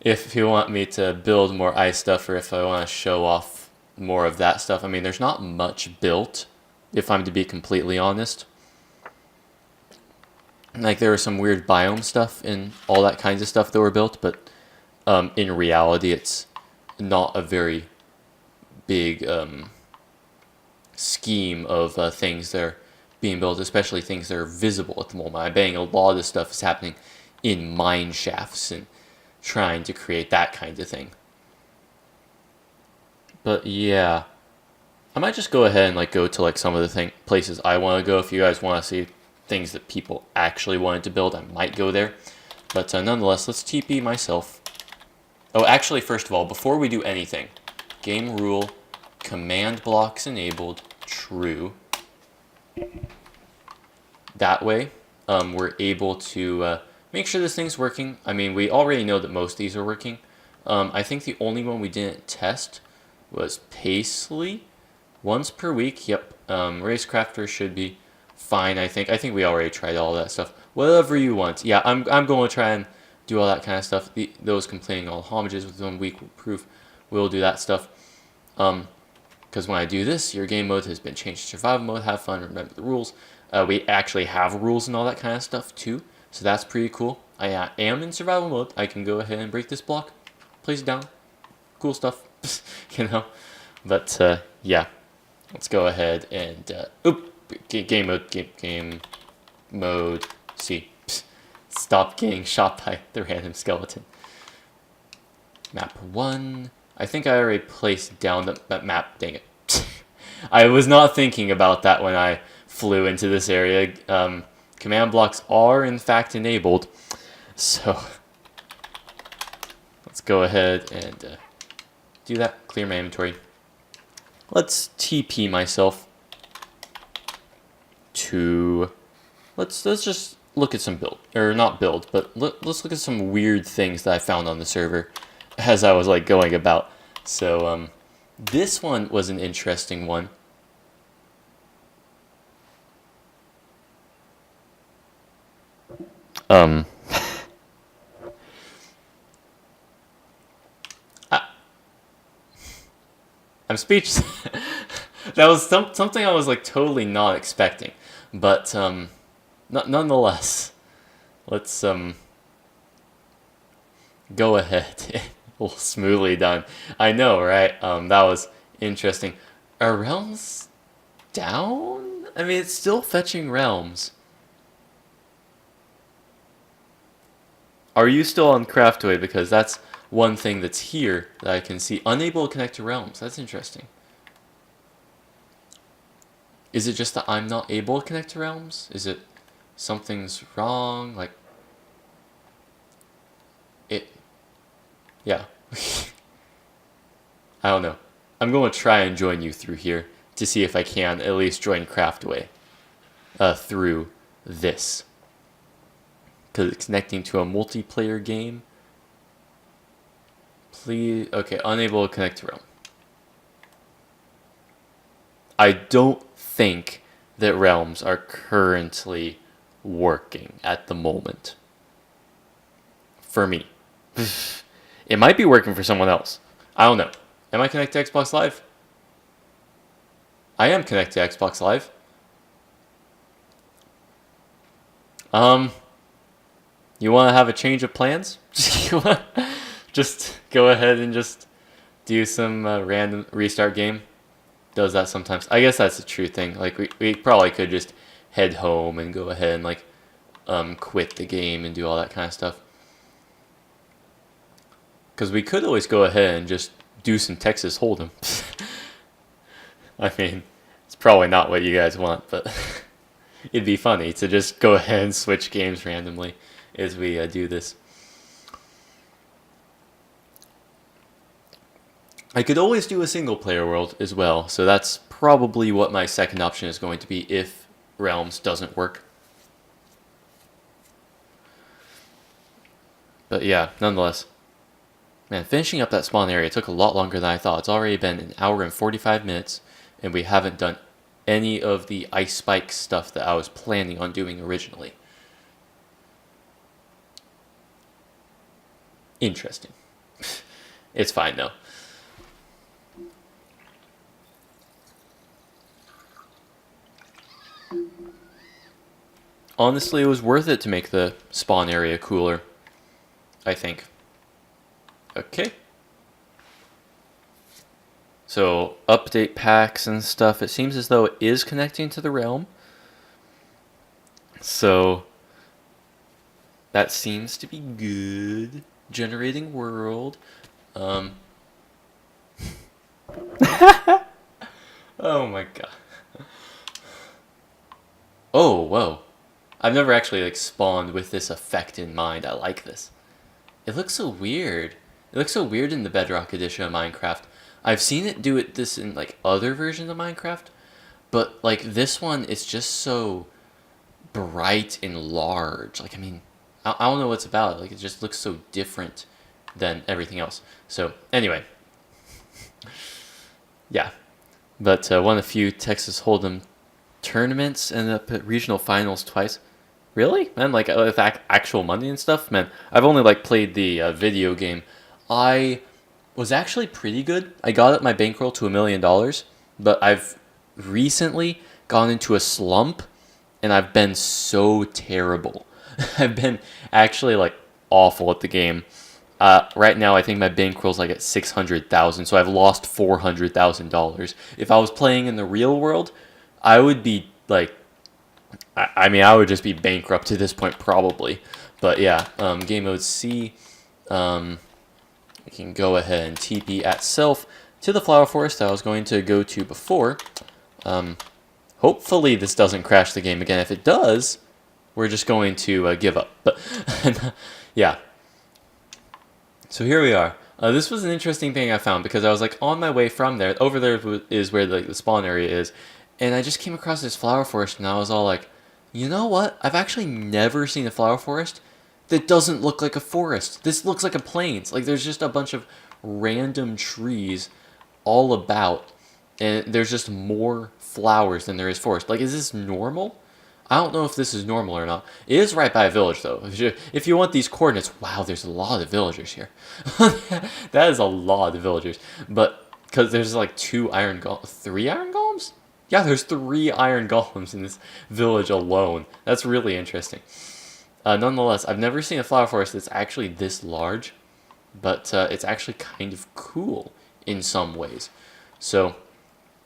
if you want me to build more ice stuff, or if I want to show off more of that stuff, I mean, there's not much built, if I'm to be completely honest. Like, there was some weird biome stuff and all that kinds of stuff that were built, but in reality, it's not a very big scheme of things that are being built, especially things that are visible at the moment. I bang a lot of this stuff is happening in mine shafts and trying to create that kind of thing. But yeah, I might just go ahead and like go to like some of the places I want to go. If you guys want to see things that people actually wanted to build, I might go there. But nonetheless, let's TP myself. Oh, actually, first of all, before we do anything, game rule, command blocks enabled, true. That way, we're able to make sure this thing's working. I mean, we already know that most of these are working. I think the only one we didn't test was Paisley. Once per week, yep. Racecrafter should be fine, I think. I think we already tried all that stuff. Whatever you want. Yeah, I'm going to try and do all that kind of stuff. Those completing all homages with 1 week proof, we'll do that stuff. Because when I do this, your game mode has been changed to survival mode. Have fun, remember the rules. We actually have rules and all that kind of stuff too, so that's pretty cool. I am in survival mode. I can go ahead and break this block, place it down. Cool stuff, you know. But yeah, let's go ahead and game mode. See, stop getting shot by the random skeleton. Map 1. I think I already placed down that map. Dang it. I was not thinking about that when I flew into this area. Command blocks are in fact enabled. So let's go ahead and do that. Clear my inventory. Let's TP myself to... Let's just look at some build. Or not build, but let's look at some weird things that I found on the server as I was like going about. So this one was an interesting one. I'm speechless. That was something I was like totally not expecting, but nonetheless, let's go ahead. Well, smoothly done. I know, right? That was interesting. Are realms down? I mean, it's still fetching realms. Are you still on Craftaway? Because that's one thing that's here that I can see. Unable to connect to realms. That's interesting. Is it just that I'm not able to connect to realms? Is it something's wrong? Like, it... Yeah. I don't know. I'm going to try and join you through here to see if I can at least join Craftaway through this. Because it's connecting to a multiplayer game. Please... Okay, unable to connect to realm. I don't think that realms are currently working at the moment. For me. It might be working for someone else. I don't know. Am I connected to Xbox Live? I am connected to Xbox Live. You want to have a change of plans? Just go ahead and just do some random restart game. Does that sometimes. I guess that's a true thing. Like, we probably could just head home and go ahead and, like, quit the game and do all that kind of stuff. Because we could always go ahead and just do some Texas Hold'em. I mean, it's probably not what you guys want, but it'd be funny to just go ahead and switch games randomly as we do this. I could always do a single player world as well, so that's probably what my second option is going to be if Realms doesn't work. But yeah, nonetheless. Man, finishing up that spawn area took a lot longer than I thought. It's already been an hour and 45 minutes, and we haven't done any of the ice spike stuff that I was planning on doing originally. Interesting. It's fine though. Honestly, it was worth it to make the spawn area cooler, I think. Okay. So, update packs and stuff. It seems as though it is connecting to the realm. So, that seems to be good. Generating world. Oh my god. Oh, whoa. I've never actually like spawned with this effect in mind. I like this. It looks so weird. It looks so weird in the Bedrock edition of Minecraft. I've seen it do this in like other versions of Minecraft, but like this one is just so bright and large. Like, I mean, I don't know what's about it. Like, it just looks so different than everything else. So anyway, yeah. But won a few Texas Hold'em tournaments, ended up at regional finals twice. Really? Man, like with actual money and stuff? Man, I've only like played the video game. I was actually pretty good. I got up my bankroll to $1 million, but I've recently gone into a slump, and I've been so terrible. I've been actually like awful at the game. Right now, I think my bankroll's like at 600,000, so I've lost $400,000. If I was playing in the real world, I would be like, I mean, I would just be bankrupt to this point probably. But yeah, game mode C. We can go ahead and TP at self to the flower forest I was going to go to before. Hopefully this doesn't crash the game again. If it does, we're just going to give up. But yeah. So here we are. This was an interesting thing I found because I was like on my way from there. Over there is where the spawn area is. And I just came across this flower forest and I was all like, you know what? I've actually never seen a flower forest that doesn't look like a forest. This looks like a plains. Like there's just a bunch of random trees all about. And there's just more flowers than there is forest. Like, is this normal? I don't know if this is normal or not. It is right by a village, though. If you want these coordinates, wow, there's a lot of villagers here. That is a lot of villagers. But, because there's like 3 iron golems? Yeah, there's 3 iron golems in this village alone. That's really interesting. Nonetheless, I've never seen a flower forest that's actually this large, but it's actually kind of cool in some ways. So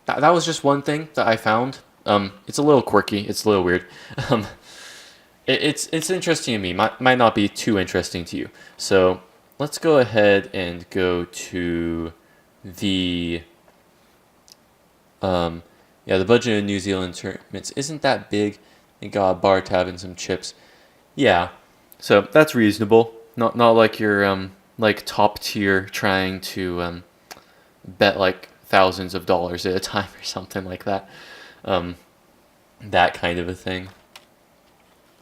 that was just one thing that I found. It's a little quirky. It's a little weird. Um, it's interesting to me. Might not be too interesting to you. So let's go ahead and go to the yeah, the budget in New Zealand tournaments isn't that big. They got a bar tab and some chips. Yeah, so that's reasonable. Not like you're like top tier trying to bet like thousands of dollars at a time or something like that. That kind of a thing.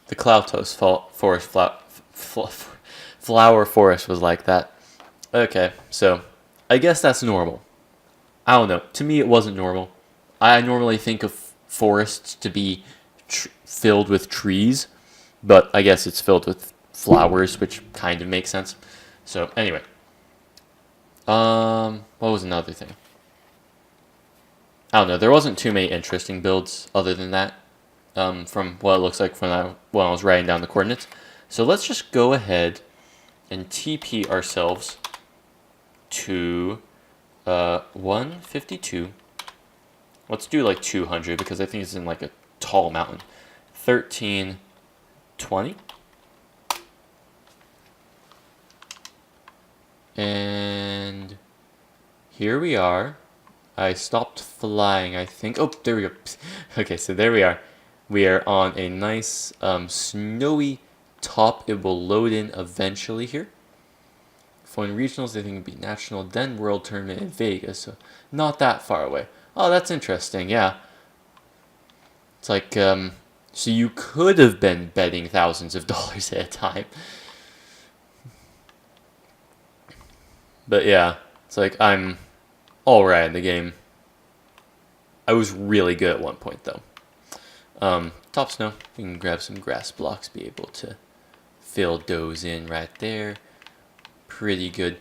The Cloutos flower forest was like that. Okay, so I guess that's normal. I don't know. To me, it wasn't normal. I normally think of forests to be filled with trees, but I guess it's filled with flowers, which kind of makes sense. So anyway, what was another thing? I don't know. There wasn't too many interesting builds other than that. From what it looks like when I was writing down the coordinates. So let's just go ahead and TP ourselves to 152. Let's do like 200 because I think it's in like a tall mountain. 1320. And here we are. I stopped flying, I think. Oh, there we go. Okay, so there we are. We are on a nice snowy top. It will load in eventually here. For in regionals, I think it'd be national, then world tournament in Vegas. So not that far away. Oh, that's interesting. Yeah. It's like, so you could have been betting thousands of dollars at a time. But yeah, it's like I'm all right in the game. I was really good at one point though. Top snow, we can grab some grass blocks, be able to fill those in right there. Pretty good.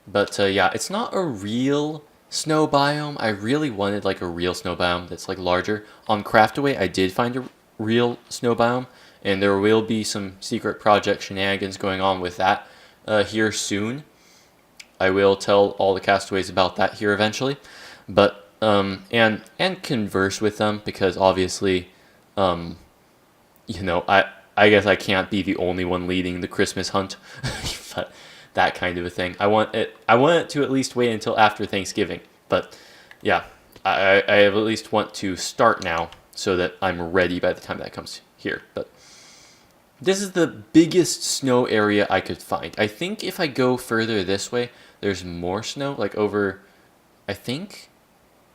But yeah, it's not a real snow biome. I really wanted like a real snow biome that's like larger. On Craftaway, I did find a real snow biome, and there will be some secret project shenanigans going on with that here soon. I will tell all the castaways about that here eventually. But and converse with them because obviously you know, I guess I can't be the only one leading the Christmas hunt, but that kind of a thing. I want it to at least wait until after Thanksgiving, but yeah, I at least want to start now so that I'm ready by the time that comes here. But this is the biggest snow area I could find. I think if I go further this way, there's more snow, like over, I think.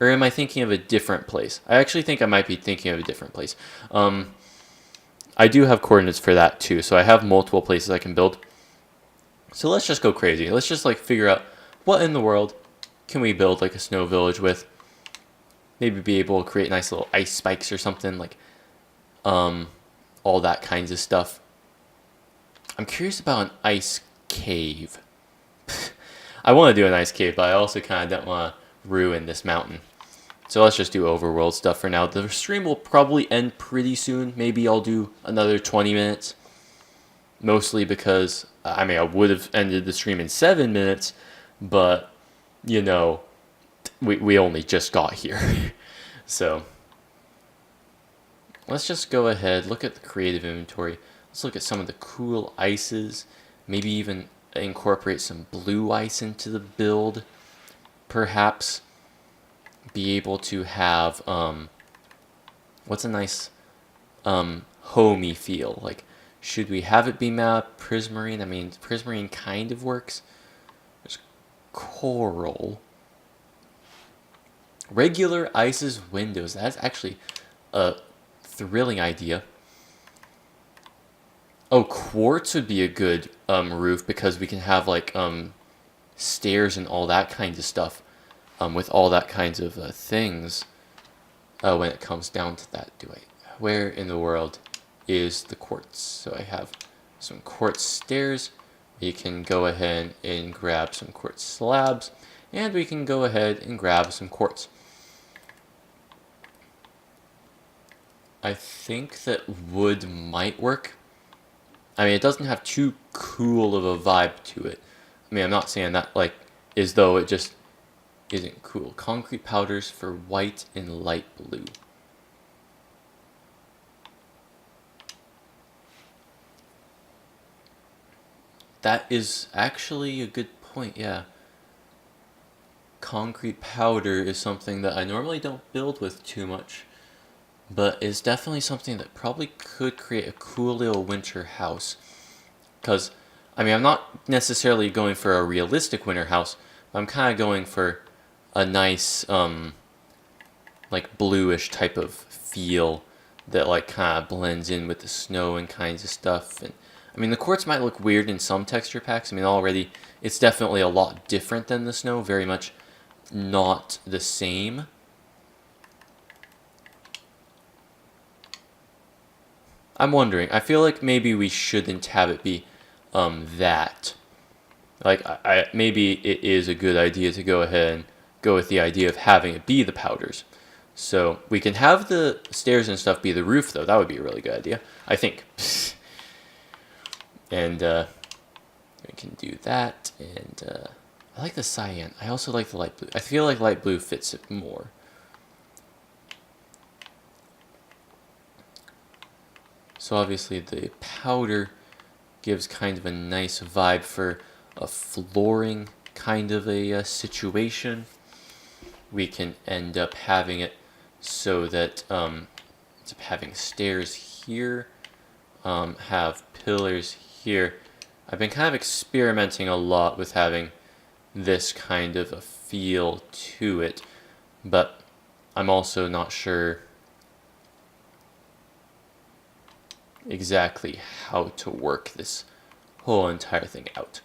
Or am I thinking of a different place? I actually think I might be thinking of a different place. I do have coordinates for that too, so I have multiple places I can build. So let's just go crazy. Let's just like figure out what in the world can we build like a snow village with. Maybe be able to create nice little ice spikes or something, like all that kinds of stuff. I'm curious about an ice cave. I want to do an ice cave, but I also kind of don't want to ruin this mountain. So let's just do overworld stuff for now. The stream will probably end pretty soon. Maybe I'll do another 20 minutes. Mostly because, I mean, I would have ended the stream in 7 minutes, but, you know, we only just got here. So let's just go ahead, look at the creative inventory. Let's look at some of the cool ices. Maybe even incorporate some blue ice into the build. Perhaps be able to have what's a nice homey feel, like should we have it be matte prismarine? I mean, prismarine kind of works. There's coral, regular ices windows. That's actually a thrilling idea. Oh, quartz would be a good roof because we can have like stairs and all that kind of stuff. With all that kinds of things, when it comes down to that, where in the world is the quartz? So I have some quartz stairs. We can go ahead and grab some quartz slabs, and we can go ahead and grab some quartz. I think that wood might work. I mean, it doesn't have too cool of a vibe to it. I mean, I'm not saying that like as though it just isn't cool. Concrete powders for white and light blue. That is actually a good point, yeah. Concrete powder is something that I normally don't build with too much, but is definitely something that probably could create a cool little winter house. Because, I mean, I'm not necessarily going for a realistic winter house, but I'm kind of going for a nice, like bluish type of feel that like kind of blends in with the snow and kinds of stuff. And I mean, the quartz might look weird in some texture packs. I mean, already it's definitely a lot different than the snow, very much not the same. I'm wondering, I feel like maybe we shouldn't have it be that. Like, maybe it is a good idea to go ahead and go with the idea of having it be the powders. So we can have the stairs and stuff be the roof, though. That would be a really good idea, I think. And we can do that. And I like the cyan. I also like the light blue. I feel like light blue fits it more. So obviously the powder gives kind of a nice vibe for a flooring kind of a situation. We can end up having it so that having stairs here, have pillars here. I've been kind of experimenting a lot with having this kind of a feel to it, but I'm also not sure exactly how to work this whole entire thing out.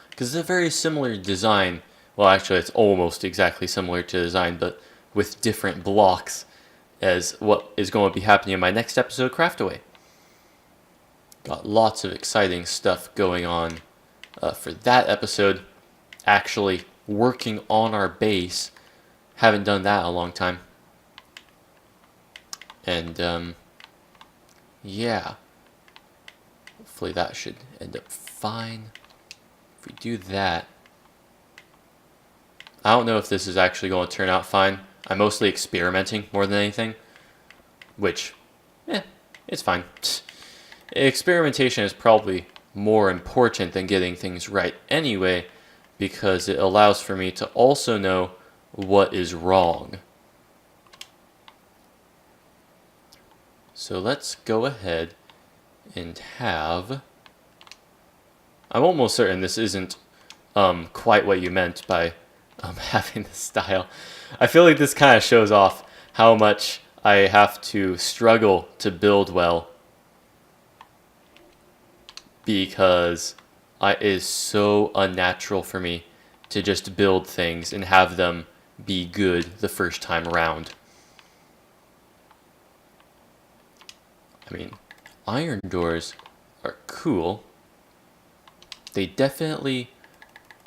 Because it's a very similar design. Well, actually, it's almost exactly similar to design, but with different blocks as what is going to be happening in my next episode of Craftaway. Got lots of exciting stuff going on for that episode. Actually working on our base. Haven't done that in a long time. And yeah, hopefully that should end up fine. If we do that, I don't know if this is actually going to turn out fine. I'm mostly experimenting more than anything, which, it's fine. Experimentation is probably more important than getting things right anyway, because it allows for me to also know what is wrong. So let's go ahead and have... I'm almost certain this isn't quite what you meant by having this style. I feel like this kind of shows off how much I have to struggle to build well, because it is so unnatural for me to just build things and have them be good the first time around. I mean, iron doors are cool. They definitely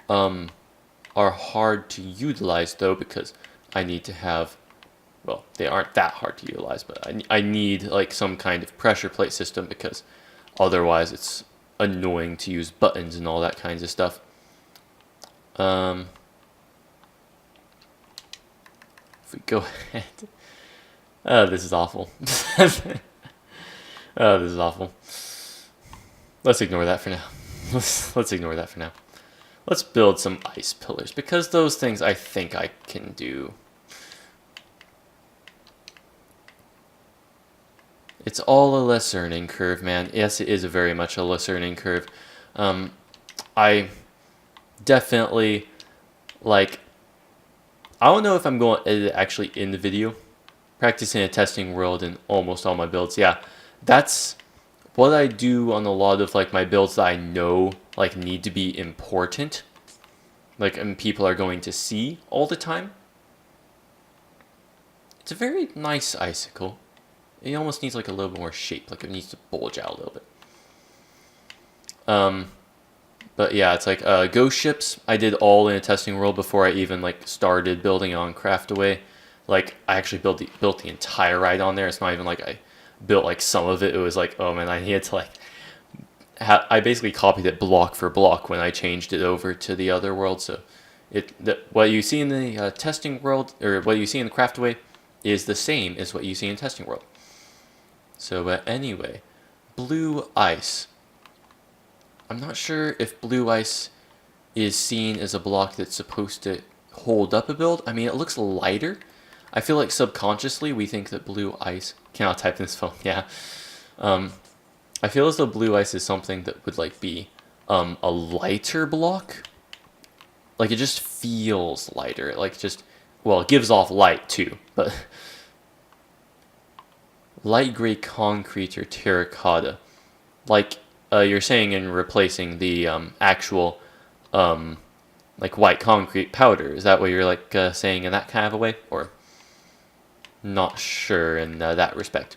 are hard to utilize, though, because I need to have, well, they aren't that hard to utilize, but I need like some kind of pressure plate system, because otherwise it's annoying to use buttons and all that kinds of stuff. If we go ahead, this is awful. This is awful. Let's ignore that for now. Let's ignore that for now. Let's build some ice pillars, because those things I think I can do. It's all a learning curve, man. Yes, it is very much a learning curve. I definitely, like, I don't know if I'm going to edit it actually in the video. Practicing a testing world in almost all my builds. Yeah, that's what I do on a lot of like my builds that I know like need to be important, like, and people are going to see all the time. It's a very nice icicle. It almost needs like a little more shape, like it needs to bulge out a little bit. But yeah, it's like ghost ships I did all in a testing world before I even like started building on Craftaway. Like I actually built the entire ride on there. It's not even like I built like some of it. It was like, oh man, I needed to like I basically copied it block for block when I changed it over to the other world. So what you see in the testing world, or what you see in the Craftaway, is the same as what you see in testing world. So anyway, blue ice. I'm not sure if blue ice is seen as a block that's supposed to hold up a build. I mean, it looks lighter. I feel like subconsciously we think that blue ice... Cannot type in this phone, yeah. I feel as though blue ice is something that would like be a lighter block. Like it just feels lighter. Like just, well, it gives off light too, but light gray concrete or terracotta. Like you're saying in replacing the actual like white concrete powder. Is that what you're like saying in that kind of a way? Or not sure in that respect.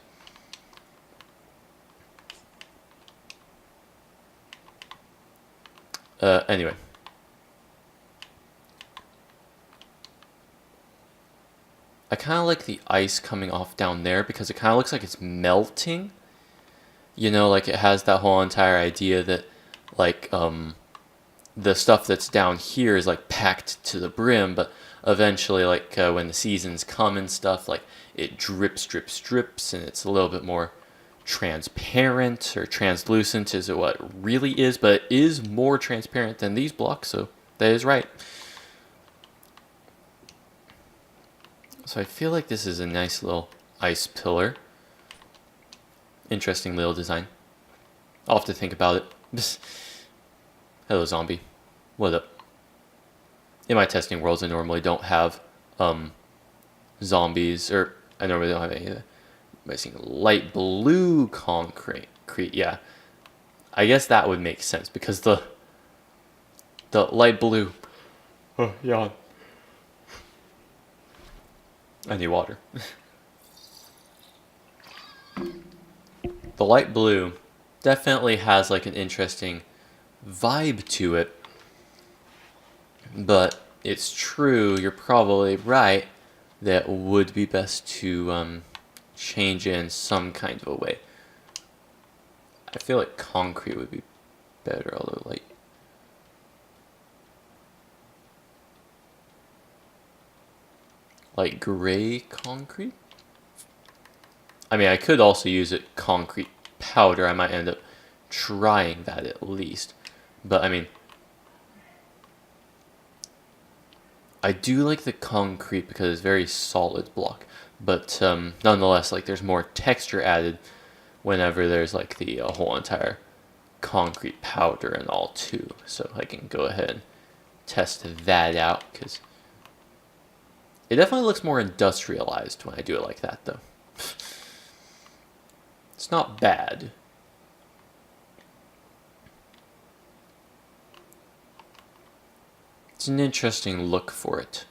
Anyway. I kind of like the ice coming off down there because it kind of looks like it's melting. You know, like it has that whole entire idea that like the stuff that's down here is like packed to the brim, but eventually like when the seasons come and stuff, like it drips, and it's a little bit more transparent or translucent is what it really is, but it is more transparent than these blocks, so that is right. So I feel like this is a nice little ice pillar. Interesting little design. I'll have to think about it. Hello, zombie. What up? In my testing worlds, I normally don't have zombies, or I normally don't have any of that. Am I seeing light blue concrete? Yeah. I guess that would make sense because the light blue. Oh, yeah. I need water. The light blue definitely has like an interesting vibe to it. But it's true, you're probably right, that it would be best to change it in some kind of a way. I feel like concrete would be better, although like gray concrete? I mean, I could also use it concrete powder. I might end up trying that at least. But I mean, I do like the concrete because it's very solid block. But nonetheless, like there's more texture added whenever there's like the whole entire concrete powder and all too. So I can go ahead and test that out because it definitely looks more industrialized when I do it like that though. It's not bad. It's an interesting look for it.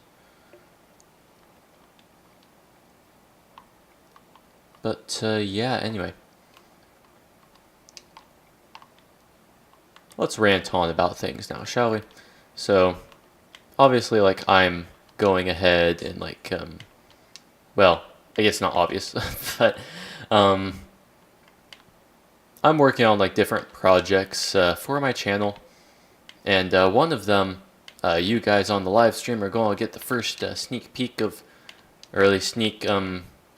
But yeah, anyway. Let's rant on about things now, shall we? So, obviously, like, I'm going ahead and, like, well, I guess not obvious, but, I'm working on, like, different projects for my channel, and one of them, you guys on the live stream are going to get the first sneak peek of, or at least sneak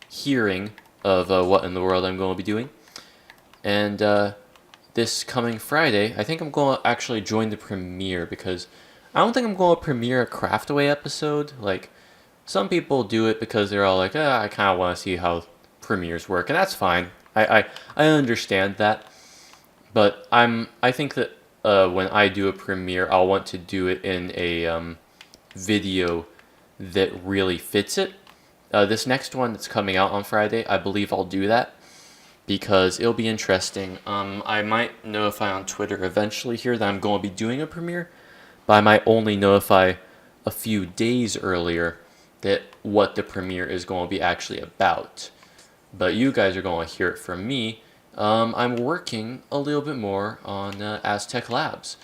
hearing of what in the world I'm going to be doing. And this coming Friday, I think I'm going to actually join the premiere because I don't think I'm going to premiere a Craftaway episode. Like, some people do it because they're all like, I kind of want to see how premieres work, and that's fine. I understand that. But I think that when I do a premiere, I'll want to do it in a video that really fits it. This next one that's coming out on Friday, I believe I'll do that because it'll be interesting. I might notify on Twitter eventually here that I'm going to be doing a premiere, but I might only notify a few days earlier that what the premiere is going to be actually about. But you guys are going to hear it from me. I'm working a little bit more on Aztec Labs,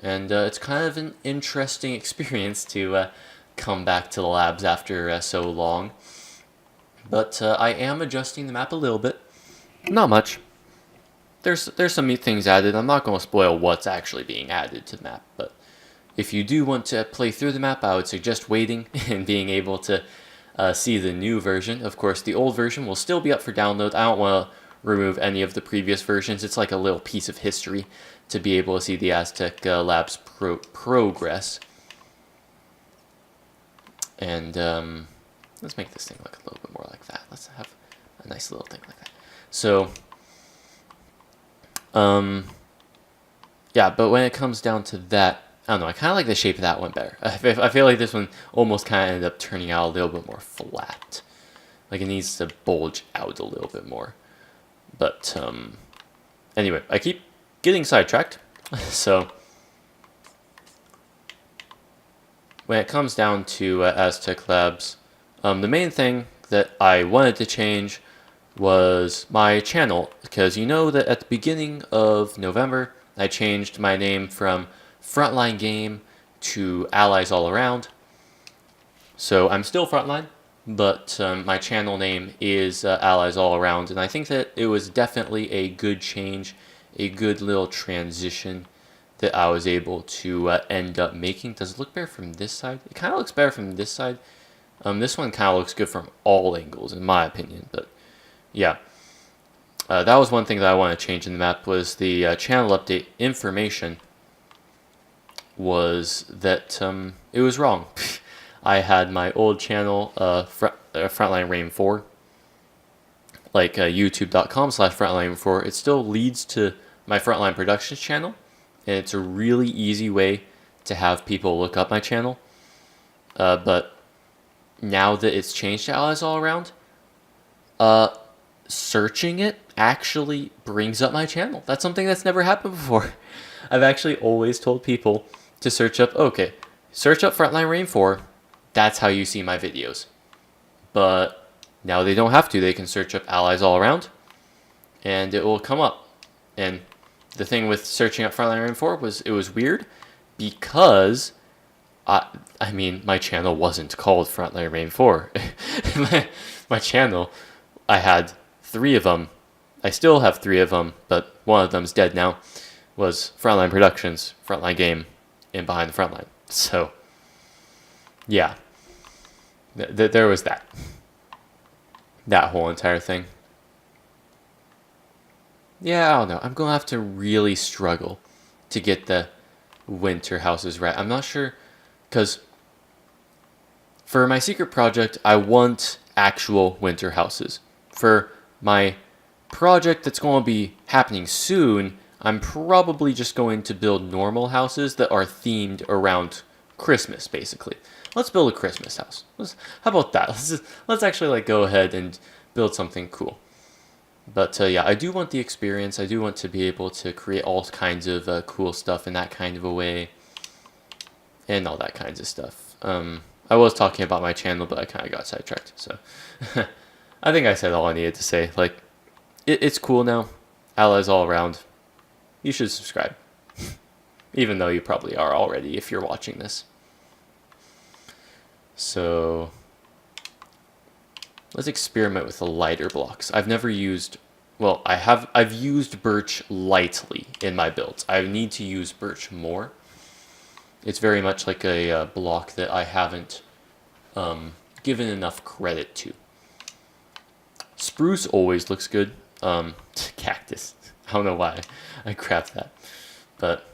and it's kind of an interesting experience to come back to the labs after so long. But I am adjusting the map a little bit. Not much. There's some neat things added. I'm not going to spoil what's actually being added to the map, but if you do want to play through the map, I would suggest waiting and being able to see the new version. Of course, the old version will still be up for download. I don't want to remove any of the previous versions. It's like a little piece of history to be able to see the Aztec Labs progress. And let's make this thing look a little bit more like that. Let's have a nice little thing like that. So, yeah, but when it comes down to that, I don't know, I kind of like the shape of that one better. I feel like this one almost kind of ended up turning out a little bit more flat. Like it needs to bulge out a little bit more. But, anyway, I keep getting sidetracked. So, when it comes down to Aztec Labs, the main thing that I wanted to change was my channel. Because you know that at the beginning of November, I changed my name from Frontline Game to Allies All Around. So I'm still Frontline, but my channel name is Allies All Around, and I think that it was definitely a good change, a good little transition that I was able to end up making. Does it look better from this side? It kind of looks better from this side. This one kind of looks good from all angles, in my opinion, but yeah. That was one thing that I want to change in the map, was the channel update information was that it was wrong. I had my old channel, Frontline Rain 4, like youtube.com/Frontline 4. It still leads to my Frontline Productions channel, and it's a really easy way to have people look up my channel. But now that it's changed to Allies All Around, searching it actually brings up my channel. That's something that's never happened before. I've actually always told people to search up Frontline Rain 4. That's how you see my videos. But now they don't have to. They can search up Allies All Around, and it will come up. And the thing with searching up Frontline Rain 4 was, it was weird because I mean, my channel wasn't called Frontline Rain 4. my channel, I had 3 of them. I still have 3 of them, but one of them's dead now. Was Frontline Productions, Frontline Game, and Behind the Frontline. So, yeah. There was that. That whole entire thing. Yeah, I don't know. I'm going to have to really struggle to get the winter houses right. I'm not sure, because for my secret project, I want actual winter houses. For my project that's going to be happening soon, I'm probably just going to build normal houses that are themed around Christmas, basically. Let's build a Christmas house. How about that? Let's actually like go ahead and build something cool. But yeah, I do want the experience. I do want to be able to create all kinds of cool stuff in that kind of a way, and all that kinds of stuff. I was talking about my channel, but I kind of got sidetracked. So I think I said all I needed to say. Like, it's cool now. Allies All Around. You should subscribe. Even though you probably are already if you're watching this. So let's experiment with the lighter blocks. I've never used, well, I've used birch lightly in my builds. I need to use birch more. It's very much like a block that I haven't given enough credit to. Spruce always looks good. Cactus. I don't know why I grabbed that. But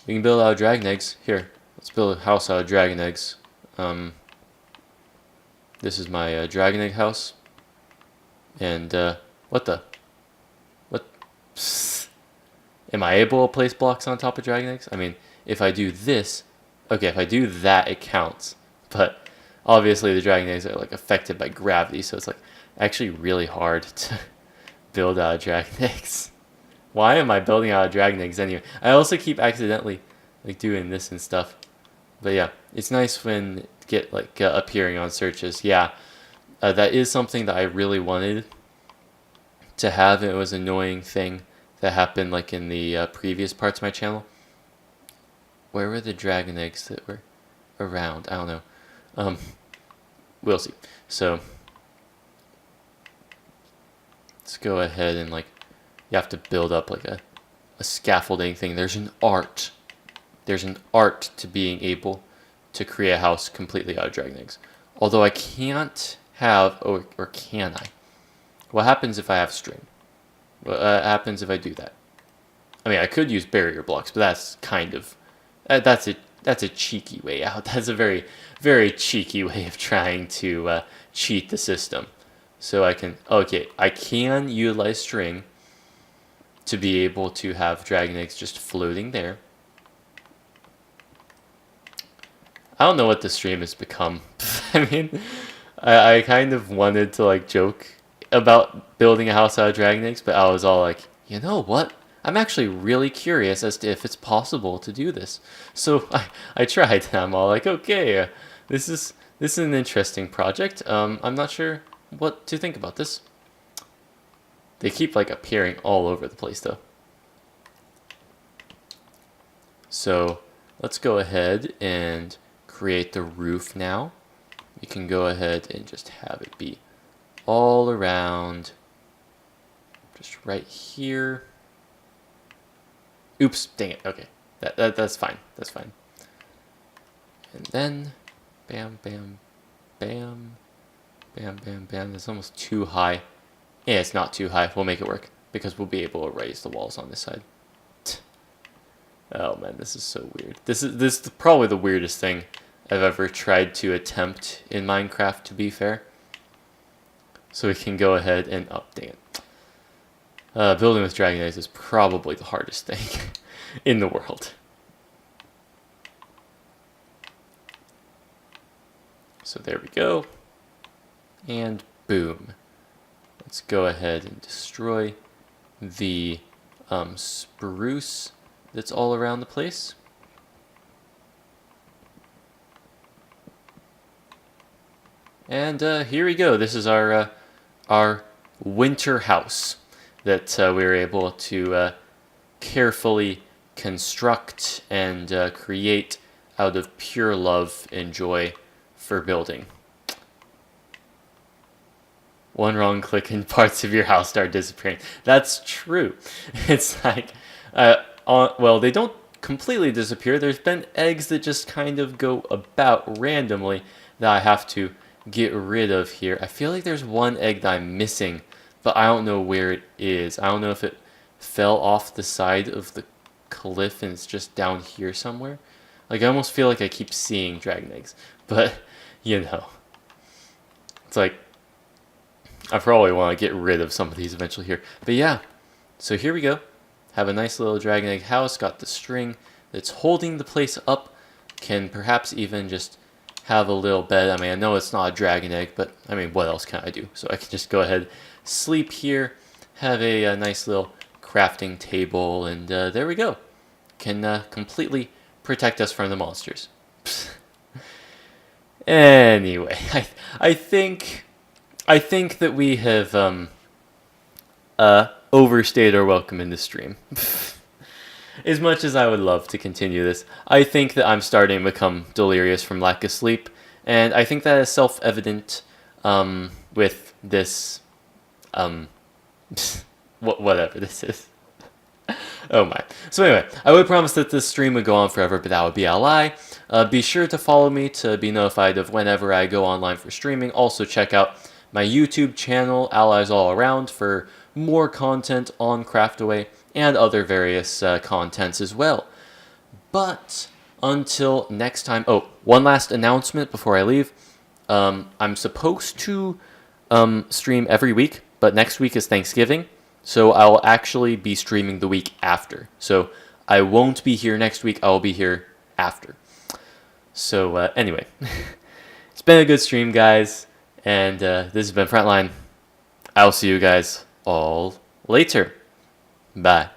we can build out of dragon eggs. Here, let's build a house out of dragon eggs. This is my dragon egg house. And what? Am I able to place blocks on top of dragon eggs? I mean, if I do this, okay, if I do that, it counts. But obviously the dragon eggs are like affected by gravity, so it's like actually really hard to build out of dragon eggs. Why am I building out of dragon eggs anyway? I also keep accidentally like doing this and stuff. But yeah, it's nice when it get like appearing on searches. Yeah, that is something that I really wanted to have. It was an annoying thing that happened like in the previous parts of my channel. Where were the dragon eggs that were around? I don't know. We'll see. So let's go ahead and like, you have to build up like a scaffolding thing. There's an art. There's an art to being able to create a house completely out of dragon eggs. Although I can't have, or can I? What happens if I have string? What happens if I do that? I mean, I could use barrier blocks, but that's kind of, that's a cheeky way out. That's a very, very cheeky way of trying to cheat the system. So I can, okay, I can utilize string to be able to have dragon eggs just floating there. I don't know what the stream has become. I mean, I kind of wanted to like joke about building a house out of dragon eggs, but I was all like, you know what? I'm actually really curious as to if it's possible to do this. So I tried, and I'm all like, okay, this is an interesting project. I'm not sure what to think about this. They keep like appearing all over the place though. So let's go ahead and create the roof now. We can go ahead and just have it be all around, just right here. Oops, dang it. Okay, that's fine. That's fine. And then, bam, bam, bam, bam, bam, bam. That's almost too high. Yeah, it's not too high. We'll make it work because we'll be able to raise the walls on this side. Oh man, this is so weird. This is probably the weirdest thing I've ever tried to attempt in Minecraft, to be fair. So we can go ahead and, oh, dang it. Building with dragon eggs is probably the hardest thing in the world. So there we go. And boom. Let's go ahead and destroy the spruce that's all around the place. And here we go. This is our winter house that we were able to carefully construct and create out of pure love and joy for building. One wrong click and parts of your house start disappearing. That's true. It's like, well, they don't completely disappear. There's been eggs that just kind of go about randomly that I have to get rid of here. I feel like there's one egg that I'm missing, but I don't know where it is. I don't know if it fell off the side of the cliff and it's just down here somewhere. Like, I almost feel like I keep seeing dragon eggs, but, you know, it's like, I probably want to get rid of some of these eventually here. But yeah, so here we go. Have a nice little dragon egg house. Got the string that's holding the place up. Can perhaps even just have a little bed. I mean, I know it's not a dragon egg, but I mean, what else can I do? So I can just go ahead, sleep here, have a nice little crafting table, and there we go. Can completely protect us from the monsters. Anyway, I think that we have overstayed our welcome in this stream. As much as I would love to continue this, I think that I'm starting to become delirious from lack of sleep, and I think that is self-evident with this, whatever this is. Oh my. So anyway, I would promise that this stream would go on forever, but that would be a lie. Be sure to follow me to be notified of whenever I go online for streaming. Also check out my YouTube channel, Allies All Around, for more content on Craftaway and other various contents as well. But until next time, oh, one last announcement before I leave. I'm supposed to stream every week, but next week is Thanksgiving, so I'll actually be streaming the week after. So I won't be here next week, I'll be here after. So anyway, it's been a good stream, guys, and this has been Frontline. I'll see you guys all later. Bye.